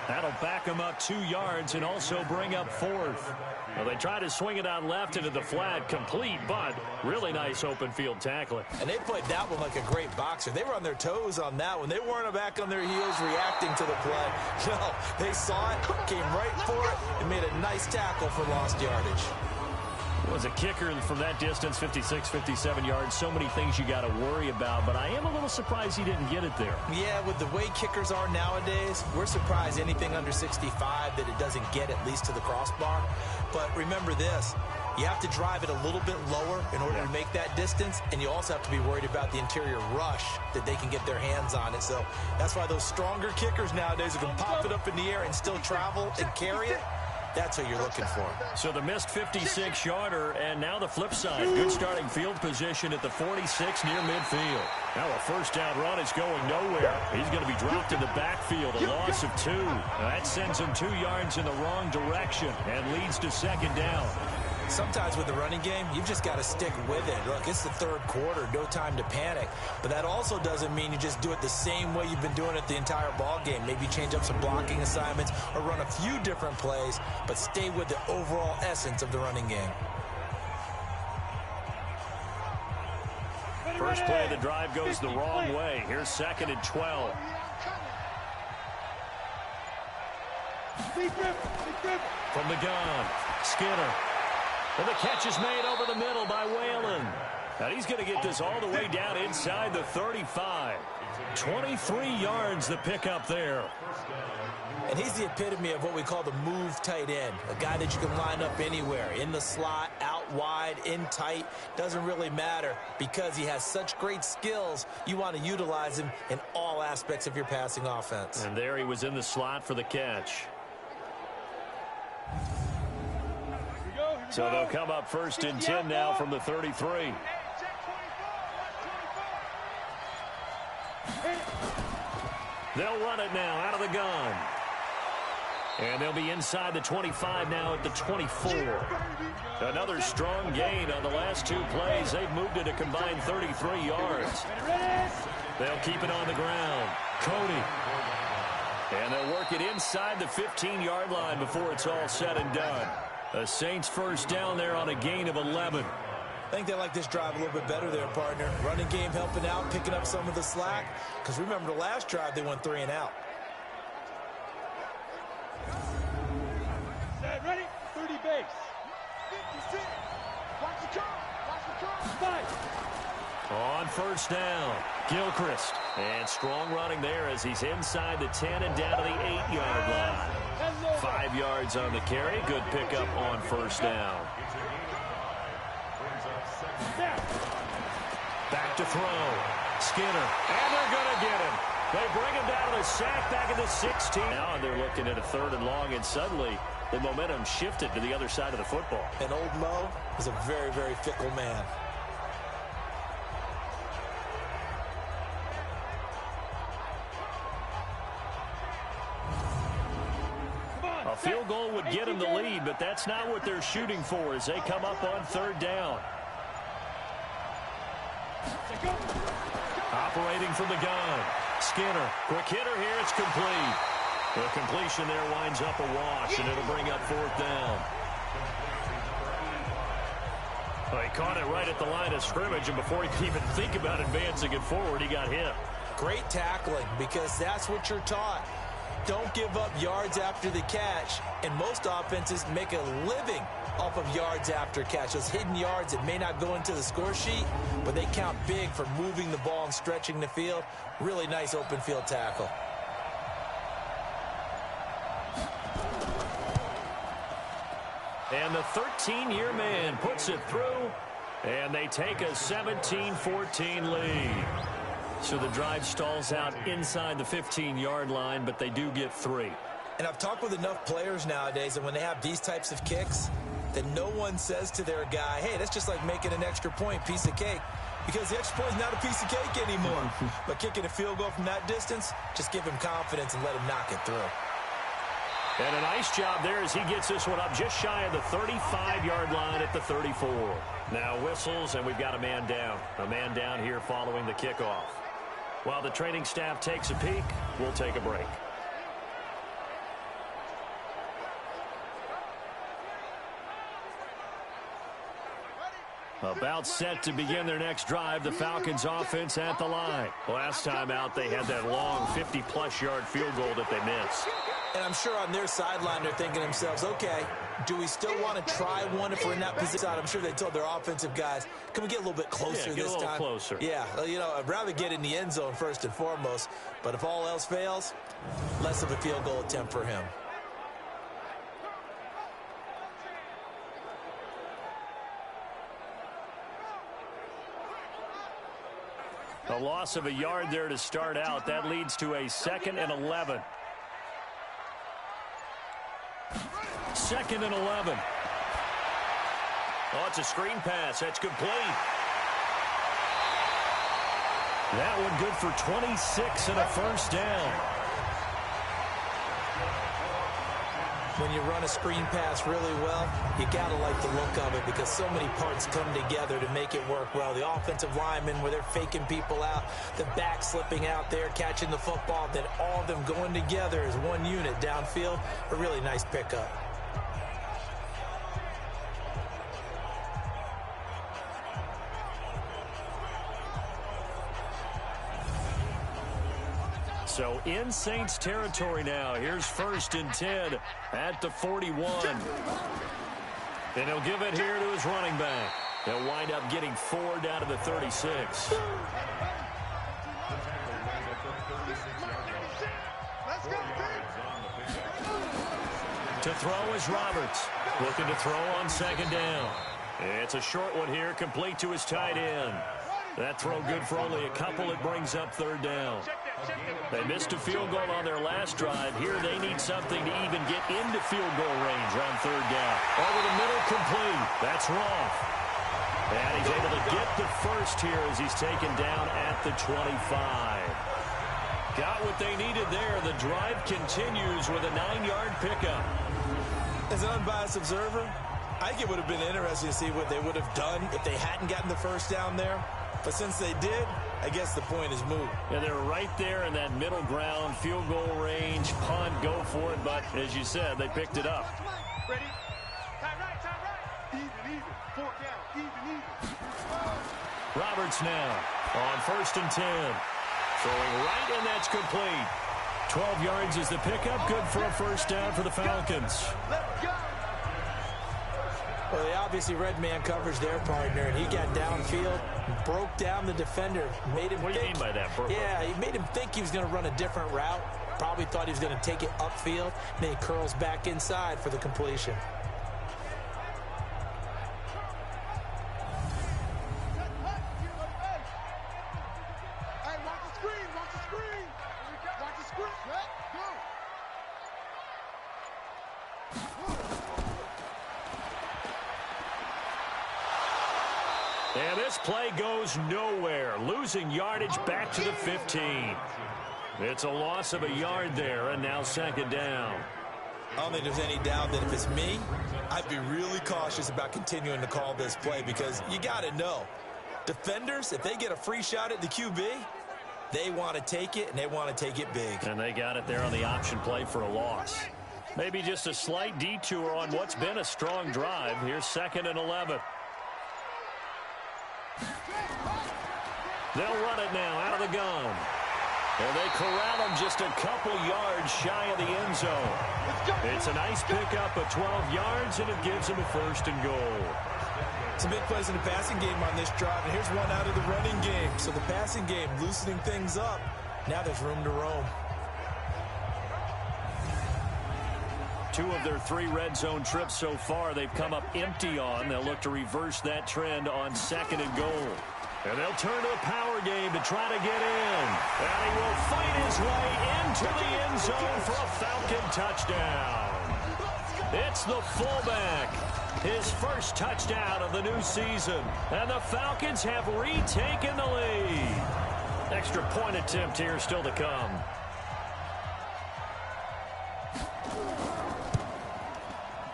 That'll back him up 2 yards and also bring up 4th. Well, they try to swing it out left into the flat, complete, but really nice open field tackling. And they played that one like a great boxer. They were on their toes on that one. They weren't back on their heels reacting to the play. No, they saw it, came right for it, and made a nice tackle for lost yardage. Was a kicker from that distance, 56, 57 yards. So many things you got to worry about, but I am a little surprised he didn't get it there. Yeah, with the way kickers are nowadays, we're surprised anything under 65 that it doesn't get at least to the crossbar. But remember this, you have to drive it a little bit lower in order to make that distance, and you also have to be worried about the interior rush that they can get their hands on it. So that's why those stronger kickers nowadays who can pop it up in the air and still travel and carry it, that's what you're looking for. So the missed 56-yarder, and now the flip side. Good starting field position at the 46 near midfield. Now a first down run is going nowhere. He's going to be dropped in the backfield, a loss of 2. That sends him 2 yards in the wrong direction and leads to second down. Sometimes with the running game, you've just got to stick with it. Look, it's the 3rd quarter, no time to panic. But that also doesn't mean you just do it the same way you've been doing it the entire ball game. Maybe change up some blocking assignments or run a few different plays, but stay with the overall essence of the running game. First play of the drive goes the wrong way. Here's 2nd and 12. From the gun, Skinner. And the catch is made over the middle by Whalen. And he's going to get this all the way down inside the 35. 23 yards the pickup there. And he's the epitome of what we call the move tight end, a guy that you can line up anywhere, in the slot, out wide, in tight, doesn't really matter because he has such great skills. You want to utilize him in all aspects of your passing offense. And there he was in the slot for the catch. So they'll come up 1st and 10 now from the 33. They'll run it now out of the gun. And they'll be inside the 25 now at the 24. Another strong gain on the last 2 plays. They've moved it a combined 33 yards. They'll keep it on the ground. Cody. And they'll work it inside the 15-yard line before it's all said and done. The Saints first down there on a gain of 11. I think they like this drive a little bit better there, partner. Running game helping out, picking up some of the slack. Because remember the last drive, they went 3 and out. Set, ready? 30 base. 56. Watch the car. Watch the car. 5. On first down, Gilchrist. And strong running there as he's inside the 10 and down to the 8-yard line. 5 yards on the carry. Good pickup on first down. Back to throw. Skinner. And they're going to get him. They bring him down to the sack back at the 16. Now they're looking at a 3rd and long, and suddenly the momentum shifted to the other side of the football. And old Mo is a very, very fickle man. but that's not what they're shooting for as they come up on third down. Operating from the gun. Skinner, quick hitter here, it's complete. The completion there winds up a wash, and it'll bring up fourth down. Well, he caught it right at the line of scrimmage, and before he could even think about advancing it forward, he got hit. Great tackling, because that's what you're taught. Don't give up yards after the catch, and most offenses make a living off of yards after catch. Those hidden yards that may not go into the score sheet, but they count big for moving the ball and stretching the field. Really nice open field tackle. And the 13-year man puts it through, and they take a 17-14 lead. So the drive stalls out inside the 15-yard line, but they do get 3. And I've talked with enough players nowadays, and when they have these types of kicks, that no one says to their guy, hey, that's just like making an extra point, piece of cake. Because the extra point is not a piece of cake anymore. But kicking a field goal from that distance, just give him confidence and let him knock it through. And a nice job there as he gets this one up just shy of the 35-yard line at the 34. Now whistles, and we've got a man down. A man down here following the kickoff. While the training staff takes a peek, we'll take a break. About set to begin their next drive, the Falcons offense at the line. Last time out, they had that long 50-plus yard field goal that they missed. And I'm sure on their sideline they're thinking to themselves, okay, do we still want to try one if we're in that position? I'm sure they told their offensive guys, can we get a little bit closer this time? Get a little closer. Yeah, you know, I'd rather get in the end zone first and foremost. But if all else fails, less of a field goal attempt for him. A loss of a yard there to start out. That leads to a 2nd and 11. 2nd and 11. Oh, it's a screen pass. That's complete. That one good for 26 and a first down. When you run a screen pass really well, you got to like the look of it because so many parts come together to make it work well. The offensive linemen, where they're faking people out, the back slipping out there, catching the football, then all of them going together as one unit downfield. A really nice pickup. So in Saints territory now. Here's 1st and 10 at the 41. And he'll give it here to his running back. They'll wind up getting 4 down to the 36. To throw is Roberts. Looking to throw on 2nd down. It's a short one here, complete to his tight end. That throw good for only a couple. It brings up 3rd down. They missed a field goal on their last drive. Here they need something to even get into field goal range on 3rd down. Over the middle, complete. That's Roth. And he's able to get the first here as he's taken down at the 25. Got what they needed there. The drive continues with a 9-yard pickup. As an unbiased observer, I think it would have been interesting to see what they would have done if they hadn't gotten the first down there. But since they did, I guess the point is moot. Yeah, they're right there in that middle ground, field goal range, punt, go for it. But as you said, they picked it up. Ready? Time right. Even. 4 down. Even. Roberts now on 1st and 10. Throwing right, and that's complete. 12 yards is the pickup. Good for a first down for the Falcons. Let's go. Well, they obviously read man coverage their partner, and he got downfield, broke down the defender, made him What do you mean by that, Burke? Yeah, he made him think he was going to run a different route. Probably thought he was going to take it upfield, and then he curls back inside for the completion. Hey, watch the screen. Watch the screen. Watch the screen. Go. And this play goes nowhere. Losing yardage back to the 15. It's a loss of a yard there, and now 2nd down. I don't think there's any doubt that if it's me, I'd be really cautious about continuing to call this play because you got to know, defenders, if they get a free shot at the QB, they want to take it, and they want to take it big. And they got it there on the option play for a loss. Maybe just a slight detour on what's been a strong drive. Here's 2nd and 11. They'll run it now out of the gun. And they corral him just a couple yards shy of the end zone. It's a nice pickup of 12 yards, and it gives him a 1st and goal. Some big plays in the passing game on this drive, and here's one out of the running game. So the passing game loosening things up. Now there's room to roam. 2 of their 3 red zone trips so far they've come up empty on. They'll look to reverse that trend on 2nd and goal. And they'll turn to the power game to try to get in. And he will fight his way into the end zone for a Falcon touchdown. It's the fullback. His first touchdown of the new season. And the Falcons have retaken the lead. Extra point attempt here still to come.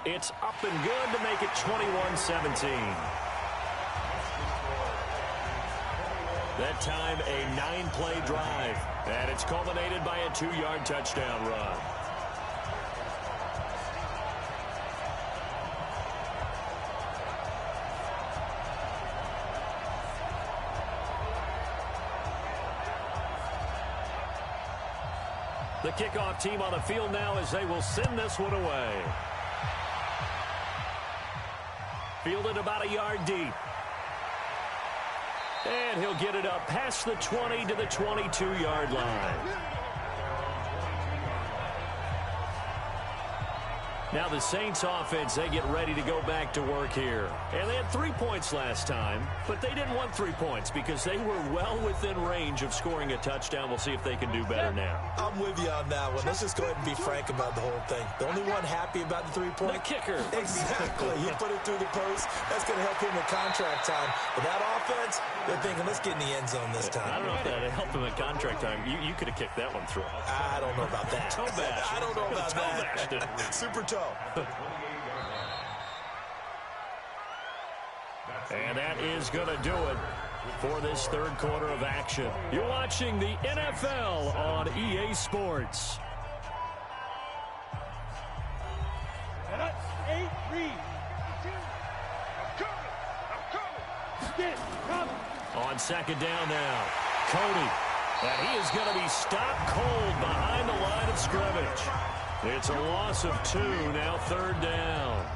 It's up and good to make it 21-17. That time, a 9-play drive. And it's culminated by a 2-yard touchdown run. The kickoff team on the field now as they will send this one away. Fielded about a yard deep. And he'll get it up past the 20 to the 22-yard line. Now the Saints offense, they get ready to go back to work here. And they had 3 points last time, but they didn't want 3 points because they were well within range of scoring a touchdown. We'll see if they can do better now. I'm with you on that one. Let's just go ahead and be frank about the whole thing. The only one happy about the 3-point? The kicker. Exactly. He put it through the post. That's going to help him in contract time. But that offense, they're thinking, let's get in the end zone this time. I don't know if that helped him in contract time. You could have kicked that one through. I don't know about that. Toe bash. I don't know about Toe bashed it. Super toe. And that is going to do it for this 3rd quarter of action. You're watching the NFL on EA Sports. And that's 8 read. I'm coming. On 2nd down now, Cody. And he is going to be stopped cold behind the line of scrimmage. It's a loss of 2, now 3rd down.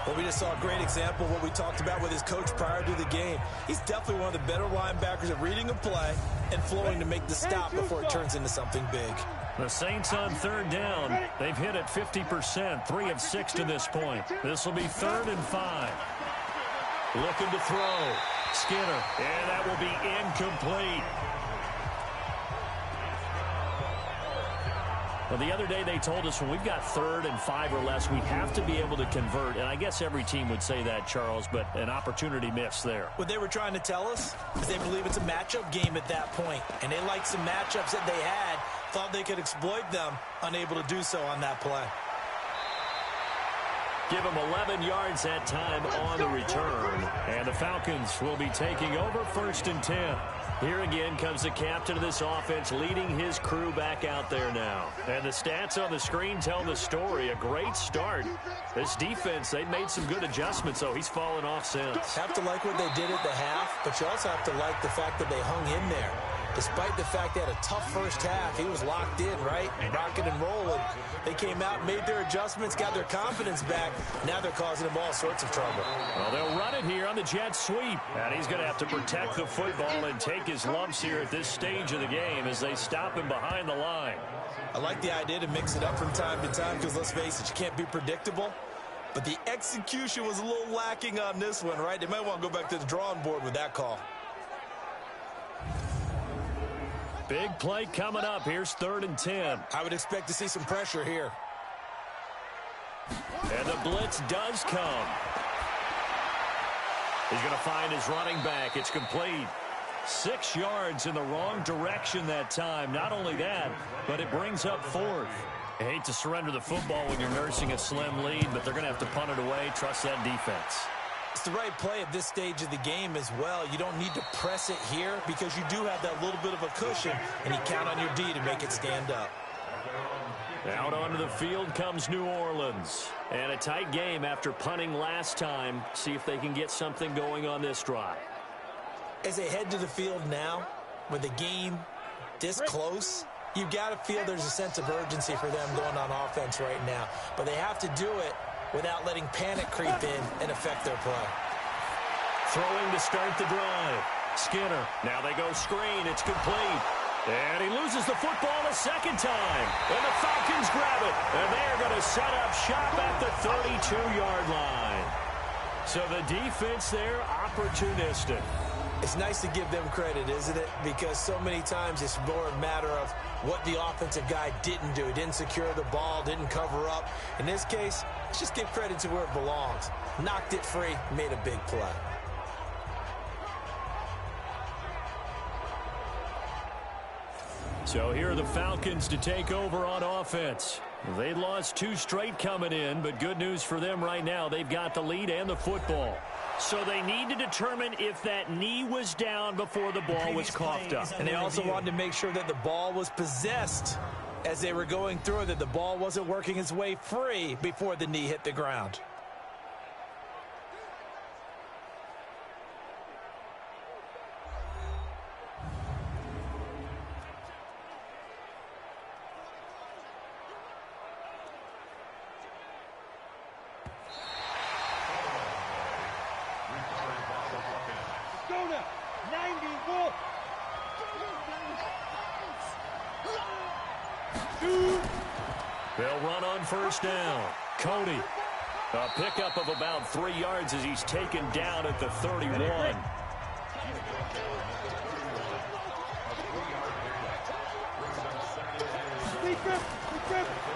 Well, we just saw a great example of what we talked about with his coach prior to the game. He's definitely one of the better linebackers at reading a play and flowing to make the stop before it turns into something big. The Saints on 3rd down. They've hit it 50%, 3 of 6 to this point. This will be 3rd and 5. Looking to throw. Skinner, and that will be incomplete. Well, the other day they told us when we've got 3rd and 5 or less, we have to be able to convert. And I guess every team would say that, Charles, but an opportunity missed there. What they were trying to tell us is they believe it's a matchup game at that point. And they liked some matchups that they had, thought they could exploit them, unable to do so on that play. Give them 11 yards that time on the return. And the Falcons will be taking over 1st and 10. Here again comes the captain of this offense leading his crew back out there now. And the stats on the screen tell the story. A great start. This defense, they've made some good adjustments, so he's fallen off since. Have to like what they did at the half, but you also have to like the fact that they hung in there. Despite the fact they had a tough first half, he was locked in, right? Rocking and rolling. They came out, made their adjustments, got their confidence back. Now they're causing them all sorts of trouble. Well, they'll run it here on the jet sweep. And he's going to have to protect the football and take his lumps here at this stage of the game as they stop him behind the line. I like the idea to mix it up from time to time because, let's face it, you can't be predictable. But the execution was a little lacking on this one, right? They might want to go back to the drawing board with that call. Big play coming up. Here's 3rd and 10. I would expect to see some pressure here. And the blitz does come. He's going to find his running back. It's complete. 6 yards in the wrong direction that time. Not only that, but it brings up 4th. I hate to surrender the football when you're nursing a slim lead, but they're going to have to punt it away. Trust that defense. It's the right play at this stage of the game as well. You don't need to press it here because you do have that little bit of a cushion, and you count on your D to make it stand up. Out onto the field comes New Orleans. And a tight game after punting last time. See if they can get something going on this drive. As they head to the field now, with the game this close, you've got to feel there's a sense of urgency for them going on offense right now. But they have to do it without letting panic creep in and affect their play. Throwing to start the drive. Skinner. Now they go screen. It's complete. And he loses the football a second time. And the Falcons grab it. And they're going to set up shop at the 32-yard line. So the defense there, opportunistic. It's nice to give them credit, isn't it? Because so many times it's more a matter of what the offensive guy didn't do. He didn't secure the ball, didn't cover up. In this case, let's just give credit to where it belongs. Knocked it free, made a big play. So here are the Falcons to take over on offense. They lost 2 straight coming in, but good news for them right now. They've got the lead and the football. So they need to determine if that knee was down before the ball was coughed up. And they also wanted to make sure that the ball was possessed as they were going through it, that the ball wasn't working its way free before the knee hit the ground. They'll run on first down. Cody. A pickup of about 3 yards as he's taken down at the 31.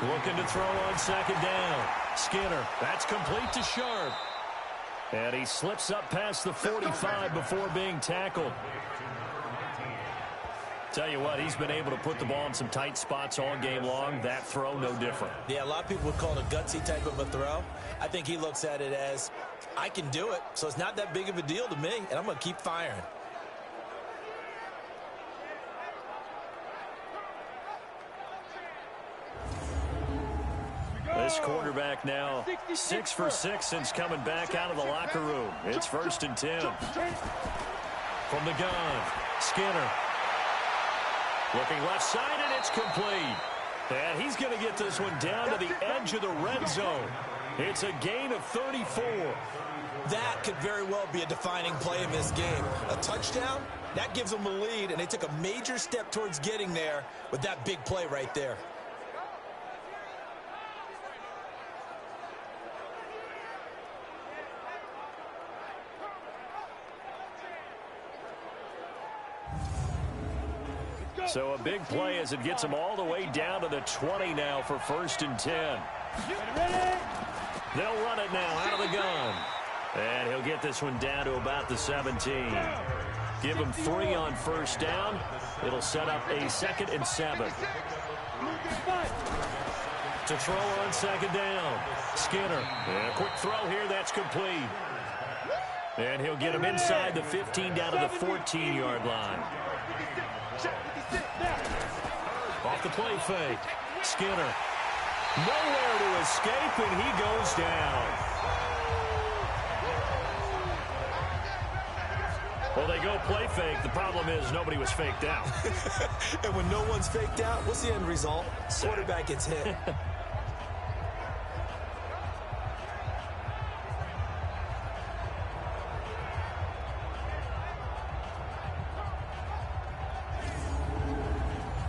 Looking to throw on second down. Skinner. That's complete to Sharp. And he slips up past the 45 before being tackled. Tell you what, he's been able to put the ball in some tight spots all game long. That throw, no different. Yeah, a lot of people would call it a gutsy type of a throw. I think he looks at it as, I can do it, so it's not that big of a deal to me, and I'm going to keep firing. This quarterback now 6 for 6 since coming back out of the locker room. It's 1st and 10. From the gun, Skinner. Looking left side, and it's complete. And he's going to get this one down to the edge of the red zone. It's a gain of 34. That could very well be a defining play in this game. A touchdown, that gives them a lead, and they took a major step towards getting there with that big play right there. So a big play as it gets him all the way down to the 20 now for 1st and 10. They'll run it now out of the gun. And he'll get this one down to about the 17. Give him 3 on first down. It'll set up a 2nd and 7. To throw on second down. Skinner. And a quick throw here. That's complete. And he'll get him inside the 15 down to the 14-yard line. Off the play fake. Skinner. Nowhere to escape, and he goes down. Well, they go play fake. The problem is nobody was faked out. And when no one's faked out, what's the end result? Quarterback gets hit.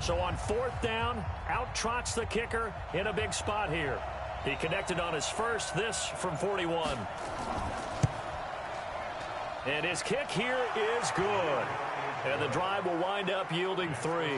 So on 4th down, out trots the kicker in a big spot here. He connected on his first, this from 41. And his kick here is good. And the drive will wind up yielding 3.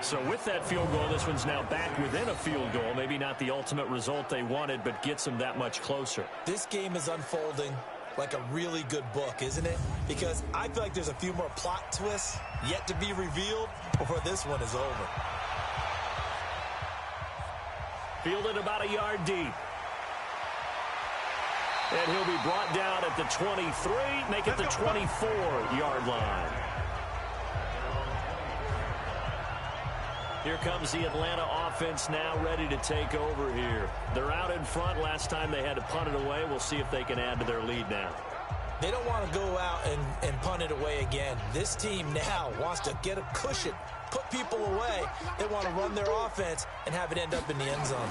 So with that field goal, this one's now back within a field goal. Maybe not the ultimate result they wanted, but gets them that much closer. This game is unfolding like a really good book, isn't it? Because I feel like there's a few more plot twists yet to be revealed before this one is over. Fielded about a yard deep. And he'll be brought down at the 23, make it the 24-yard line. Here comes the Atlanta offense now ready to take over here. They're out in front. Last time they had to punt it away. We'll see if they can add to their lead now. They don't want to go out and punt it away again. This team now wants to get a cushion, put people away. They want to run their offense and have it end up in the end zone.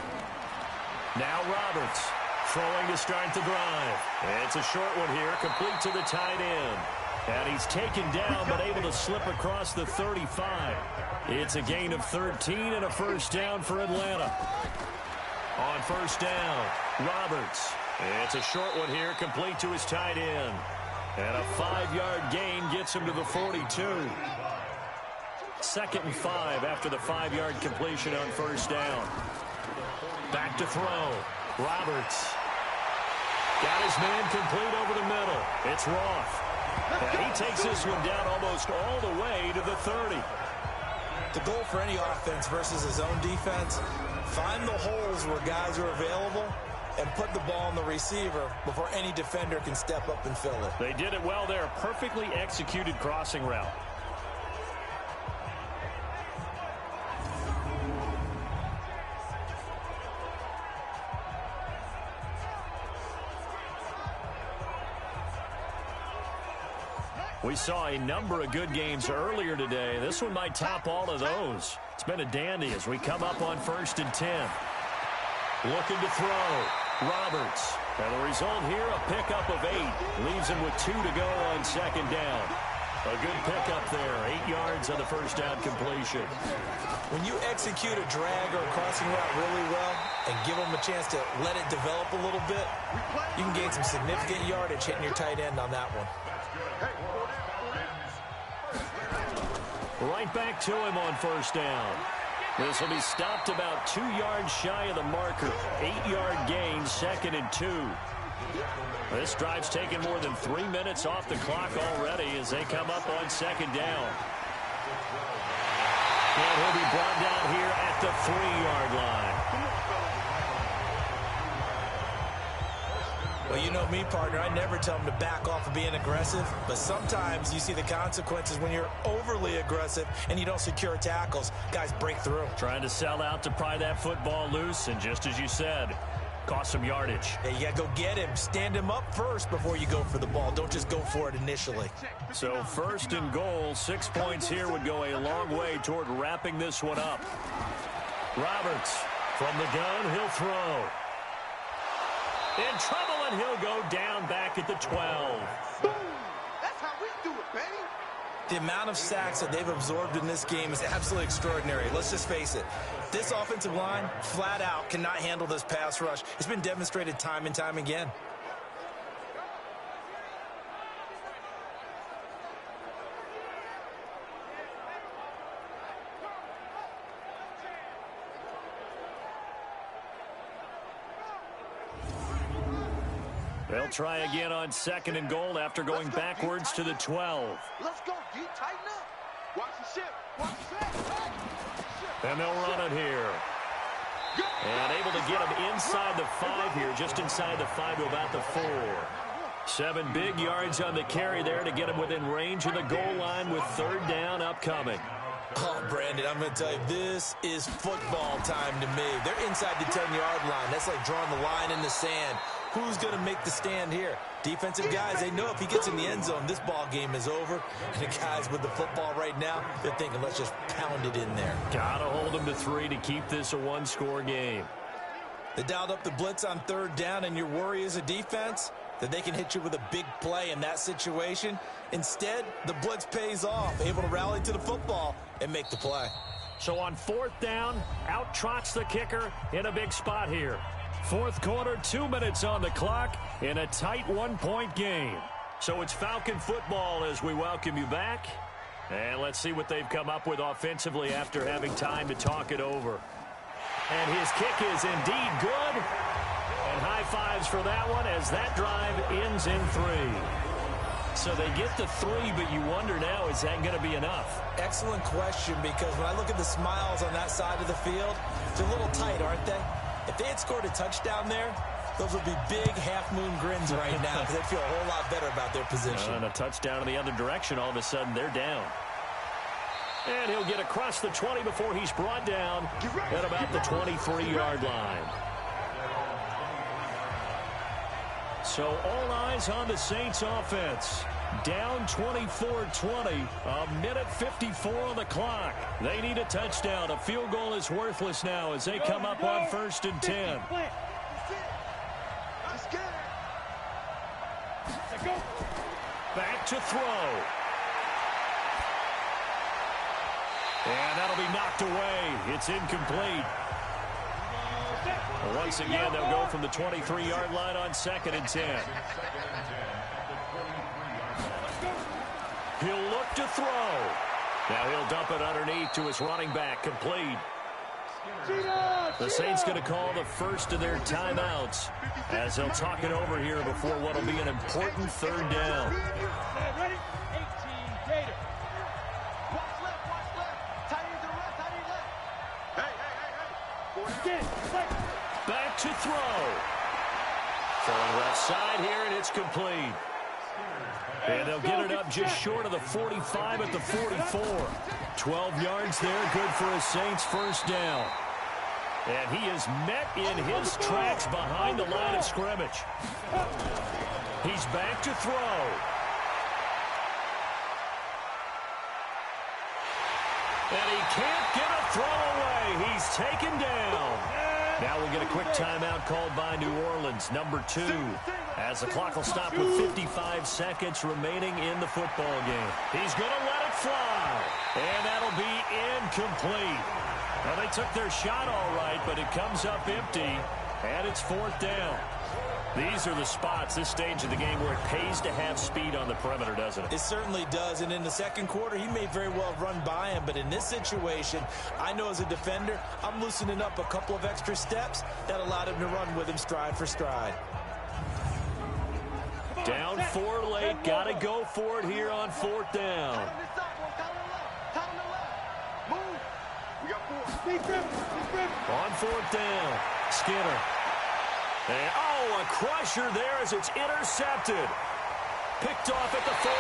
Now Roberts throwing to start the drive. It's a short one here, complete to the tight end. And he's taken down but able to slip across the 35. It's a gain of 13 and a first down for Atlanta. On first down, Roberts. It's a short one here, complete to his tight end. And a 5-yard gain gets him to the 42. 2nd and 5 after the 5-yard completion on first down. Back to throw. Roberts. Got his man complete over the middle. It's Roth. And he takes this one down almost all the way to the 30. The goal for any offense versus his own defense, find the holes where guys are available and put the ball on the receiver before any defender can step up and fill it. They did it well there. Perfectly executed crossing route. We saw a number of good games earlier today. This one might top all of those. It's been a dandy as we come up on 1st and 10. Looking to throw. Roberts. And the result here, a pickup of 8. Leaves him with 2 to go on 2nd down. A good pickup there. 8 yards on the first down completion. When you execute a drag or a crossing route really well and give them a chance to let it develop a little bit, you can gain some significant yardage hitting your tight end on that one. Right back to him on first down. This will be stopped about 2 yards shy of the marker. 8-yard gain, 2nd and 2. This drive's taken more than 3 minutes off the clock already as they come up on 2nd down. And he'll be brought down here at the 3-yard line. Well, you know me, partner. I never tell them to back off of being aggressive, but sometimes you see the consequences when you're overly aggressive and you don't secure tackles. Guys break through. Trying to sell out to pry that football loose, and just as you said, cost some yardage. Yeah, you got to go get him. Stand him up first before you go for the ball. Don't just go for it initially. So 1st and goal, 6 points here would go a long way toward wrapping this one up. Roberts from the gun, he'll throw. In trouble, and he'll go down back at the 12. Boom! That's how we do it, baby. The amount of sacks that they've absorbed in this game is absolutely extraordinary. Let's just face it. This offensive line, flat out, cannot handle this pass rush. It's been demonstrated time and time again. They'll try again on 2nd and goal after going backwards to the 12. Let's go, D. Tighten up. Watch the ship. Watch the ship. And they'll run it here. And able to get him inside the 5 here, just inside the 5 to about the 4. 7 big yards on the carry there to get him within range of the goal line with 3rd down upcoming. Oh, Brandon, I'm going to tell you, this is football time to me. They're inside the 10-yard line. That's like drawing the line in the sand. Who's going to make the stand here? Defensive guys, they know if he gets in the end zone, this ball game is over. And the guys with the football right now, they're thinking, let's just pound it in there. Got to hold them to 3 to keep this a 1-score game. They dialed up the blitz on 3rd down, and your worry as a defense that they can hit you with a big play in that situation. Instead, the blitz pays off, able to rally to the football and make the play. So on 4th down, out trots the kicker in a big spot here. 4th quarter, 2 minutes on the clock in a tight 1-point game. So it's Falcon football as we welcome you back. And let's see what they've come up with offensively after having time to talk it over. And his kick is indeed good. And high fives for that one as that drive ends in 3. So they get the 3, but you wonder now, is that going to be enough? Excellent question, because when I look at the smiles on that side of the field, they're a little tight, aren't they? If they had scored a touchdown there, those would be big half-moon grins right now because they'd feel a whole lot better about their position. And a touchdown in the other direction, all of a sudden they're down. And he'll get across the 20 before he's brought down at about the 23-yard line. So all eyes on the Saints offense. Down 24-20, a minute 54 on the clock. They need a touchdown. A field goal is worthless now as they come up on 1st and 10. Back to throw. And that'll be knocked away. It's incomplete. Once again, they'll go from the 23-yard line on 2nd and 10. He'll look to throw. Now he'll dump it underneath to his running back, complete. The Saints going to call the first of their timeouts as they'll talk it over here before what will be an important 3rd down. Ready? 18, Gator. Watch left, tight end to the left, tight end left. Hey. Back to throw. Throwing left side here, and it's complete. And they'll get it up just short of the 45 at the 44. 12 yards there, good for a Saints 1st down. And he is met in his tracks behind the line of scrimmage. He's back to throw. And he can't get a throw away. He's taken down. Now we'll get a quick timeout called by New Orleans, number 2, as the clock will stop with 55 seconds remaining in the football game. He's going to let it fly, and that'll be incomplete. Well, they took their shot all right, but it comes up empty, and it's 4th down. These are the spots, this stage of the game, where it pays to have speed on the perimeter, doesn't it? It certainly does, and in the 2nd quarter, he may very well run by him, but in this situation, I know as a defender, I'm loosening up a couple of extra steps that allowed him to run with him stride for stride. Down 4 late, got to go for it here on 4th down. On 4th down, Skinner. And, oh, a crusher there as it's intercepted. Picked off at the 40.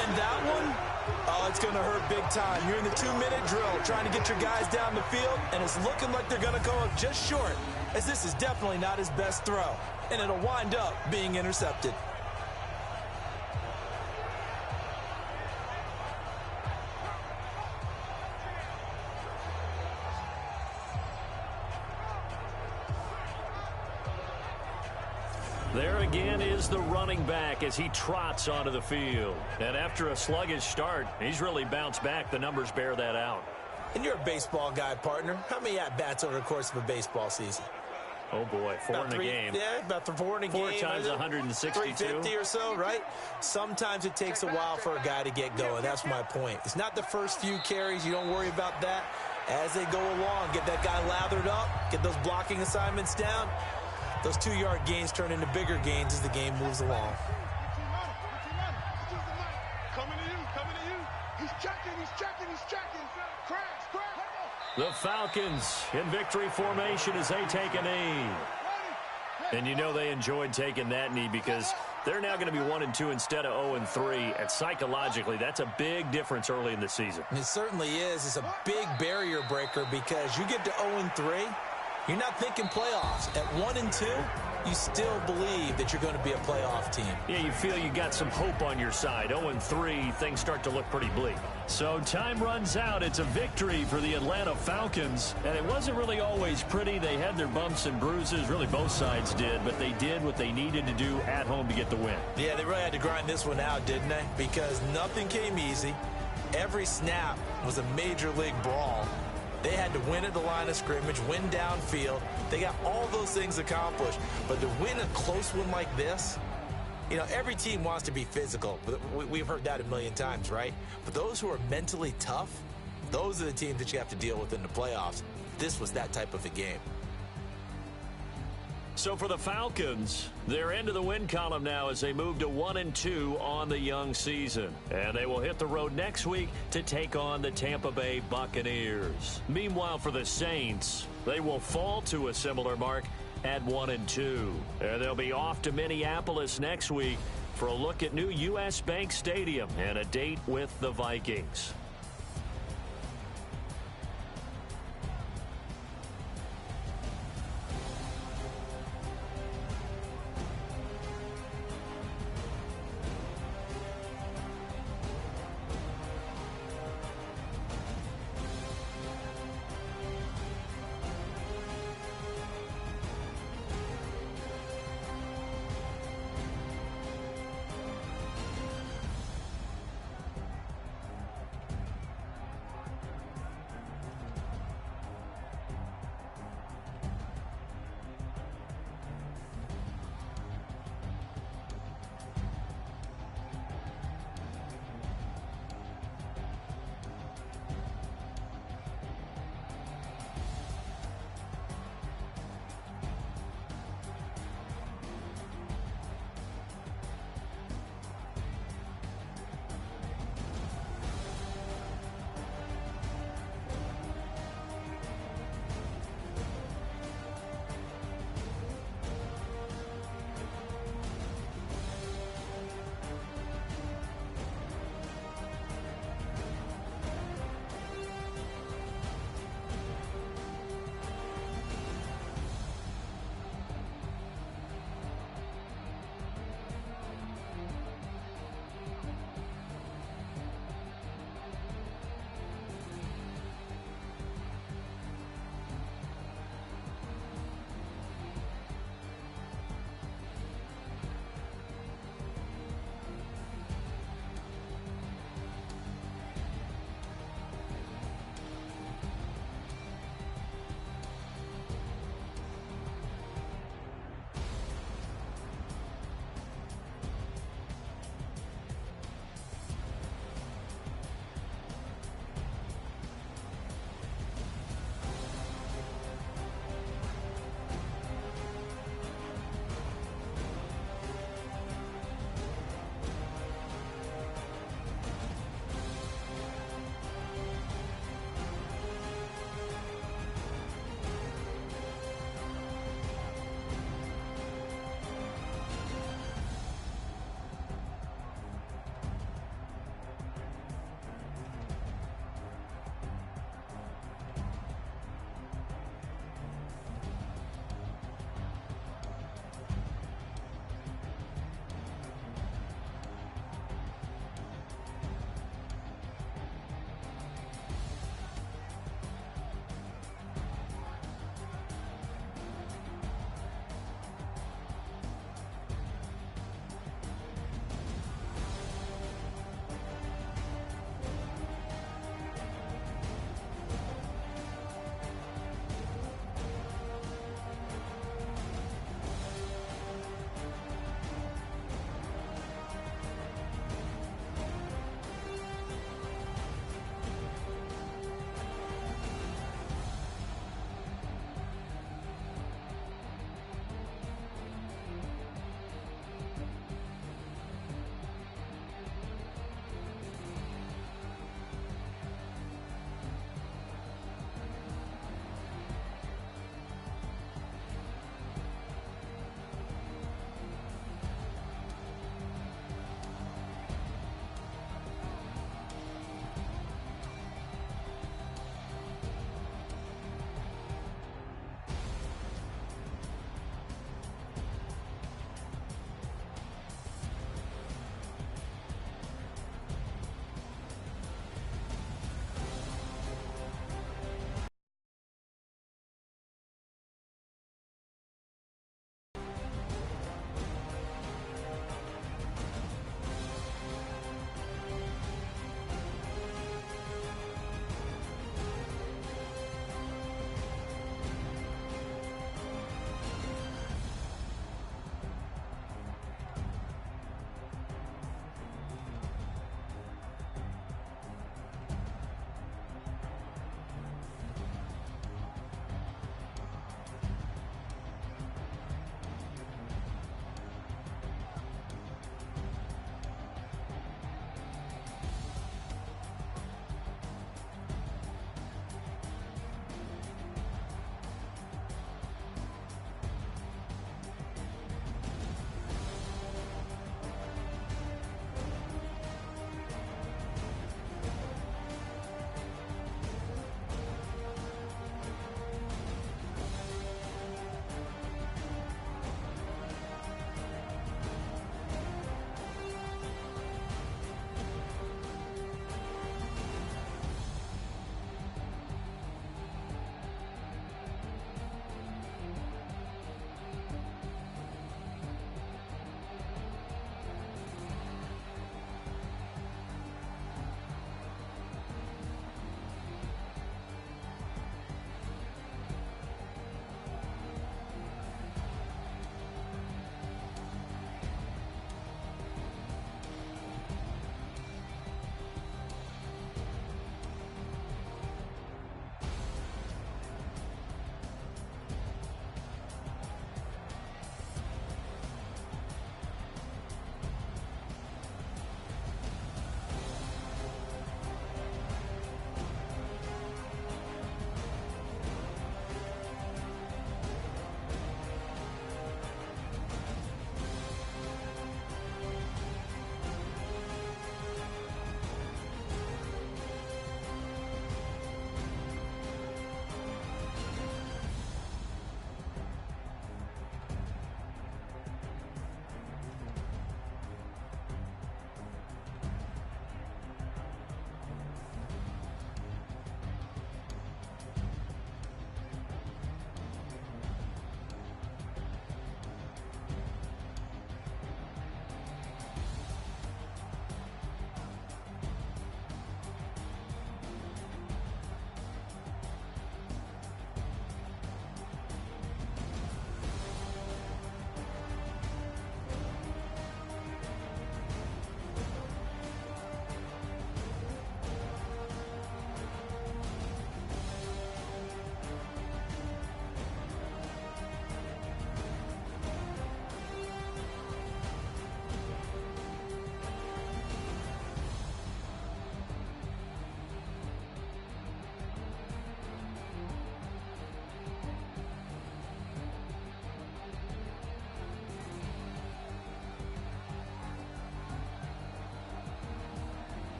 And that one, oh, it's going to hurt big time. You're in the 2-minute drill trying to get your guys down the field, and it's looking like they're going to go up just short, as this is definitely not his best throw, and it'll wind up being intercepted. There again is the running back as he trots onto the field. And after a sluggish start, he's really bounced back. The numbers bear that out. And you're a baseball guy, partner. How many at-bats over the course of a baseball season? Oh, boy, 4 in a game. Yeah, about 4 in a game. 4 times 162. 350 or so, right? Sometimes it takes a while for a guy to get going. That's my point. It's not the first few carries. You don't worry about that. As they go along, get that guy lathered up, get those blocking assignments down. Those 2-yard gains turn into bigger gains as the game moves along. Coming to you. He's checking. Crash. The Falcons in victory formation as they take a knee. And you know they enjoyed taking that knee because they're now going to be 1-2 instead of 0-3. And psychologically, that's a big difference early in the season. It certainly is. It's a big barrier breaker because you get to 0-3. You're not thinking playoffs. At 1-2, you still believe that you're going to be a playoff team. Yeah, you feel you got some hope on your side. 0-3, things start to look pretty bleak. So time runs out. It's a victory for the Atlanta Falcons. And it wasn't really always pretty. They had their bumps and bruises. Really, both sides did. But they did what they needed to do at home to get the win. Yeah, they really had to grind this one out, didn't they? Because nothing came easy. Every snap was a major league brawl. They had to win at the line of scrimmage, win downfield. They got all those things accomplished. But to win a close one like this, you know, every team wants to be physical. We've heard that a million times, right? But those who are mentally tough, those are the teams that you have to deal with in the playoffs. This was that type of a game. So for the Falcons, they're into the win column now as they move to 1-2 on the young season. And they will hit the road next week to take on the Tampa Bay Buccaneers. Meanwhile, for the Saints, they will fall to a similar mark at 1-2. And they'll be off to Minneapolis next week for a look at new U.S. Bank Stadium and a date with the Vikings.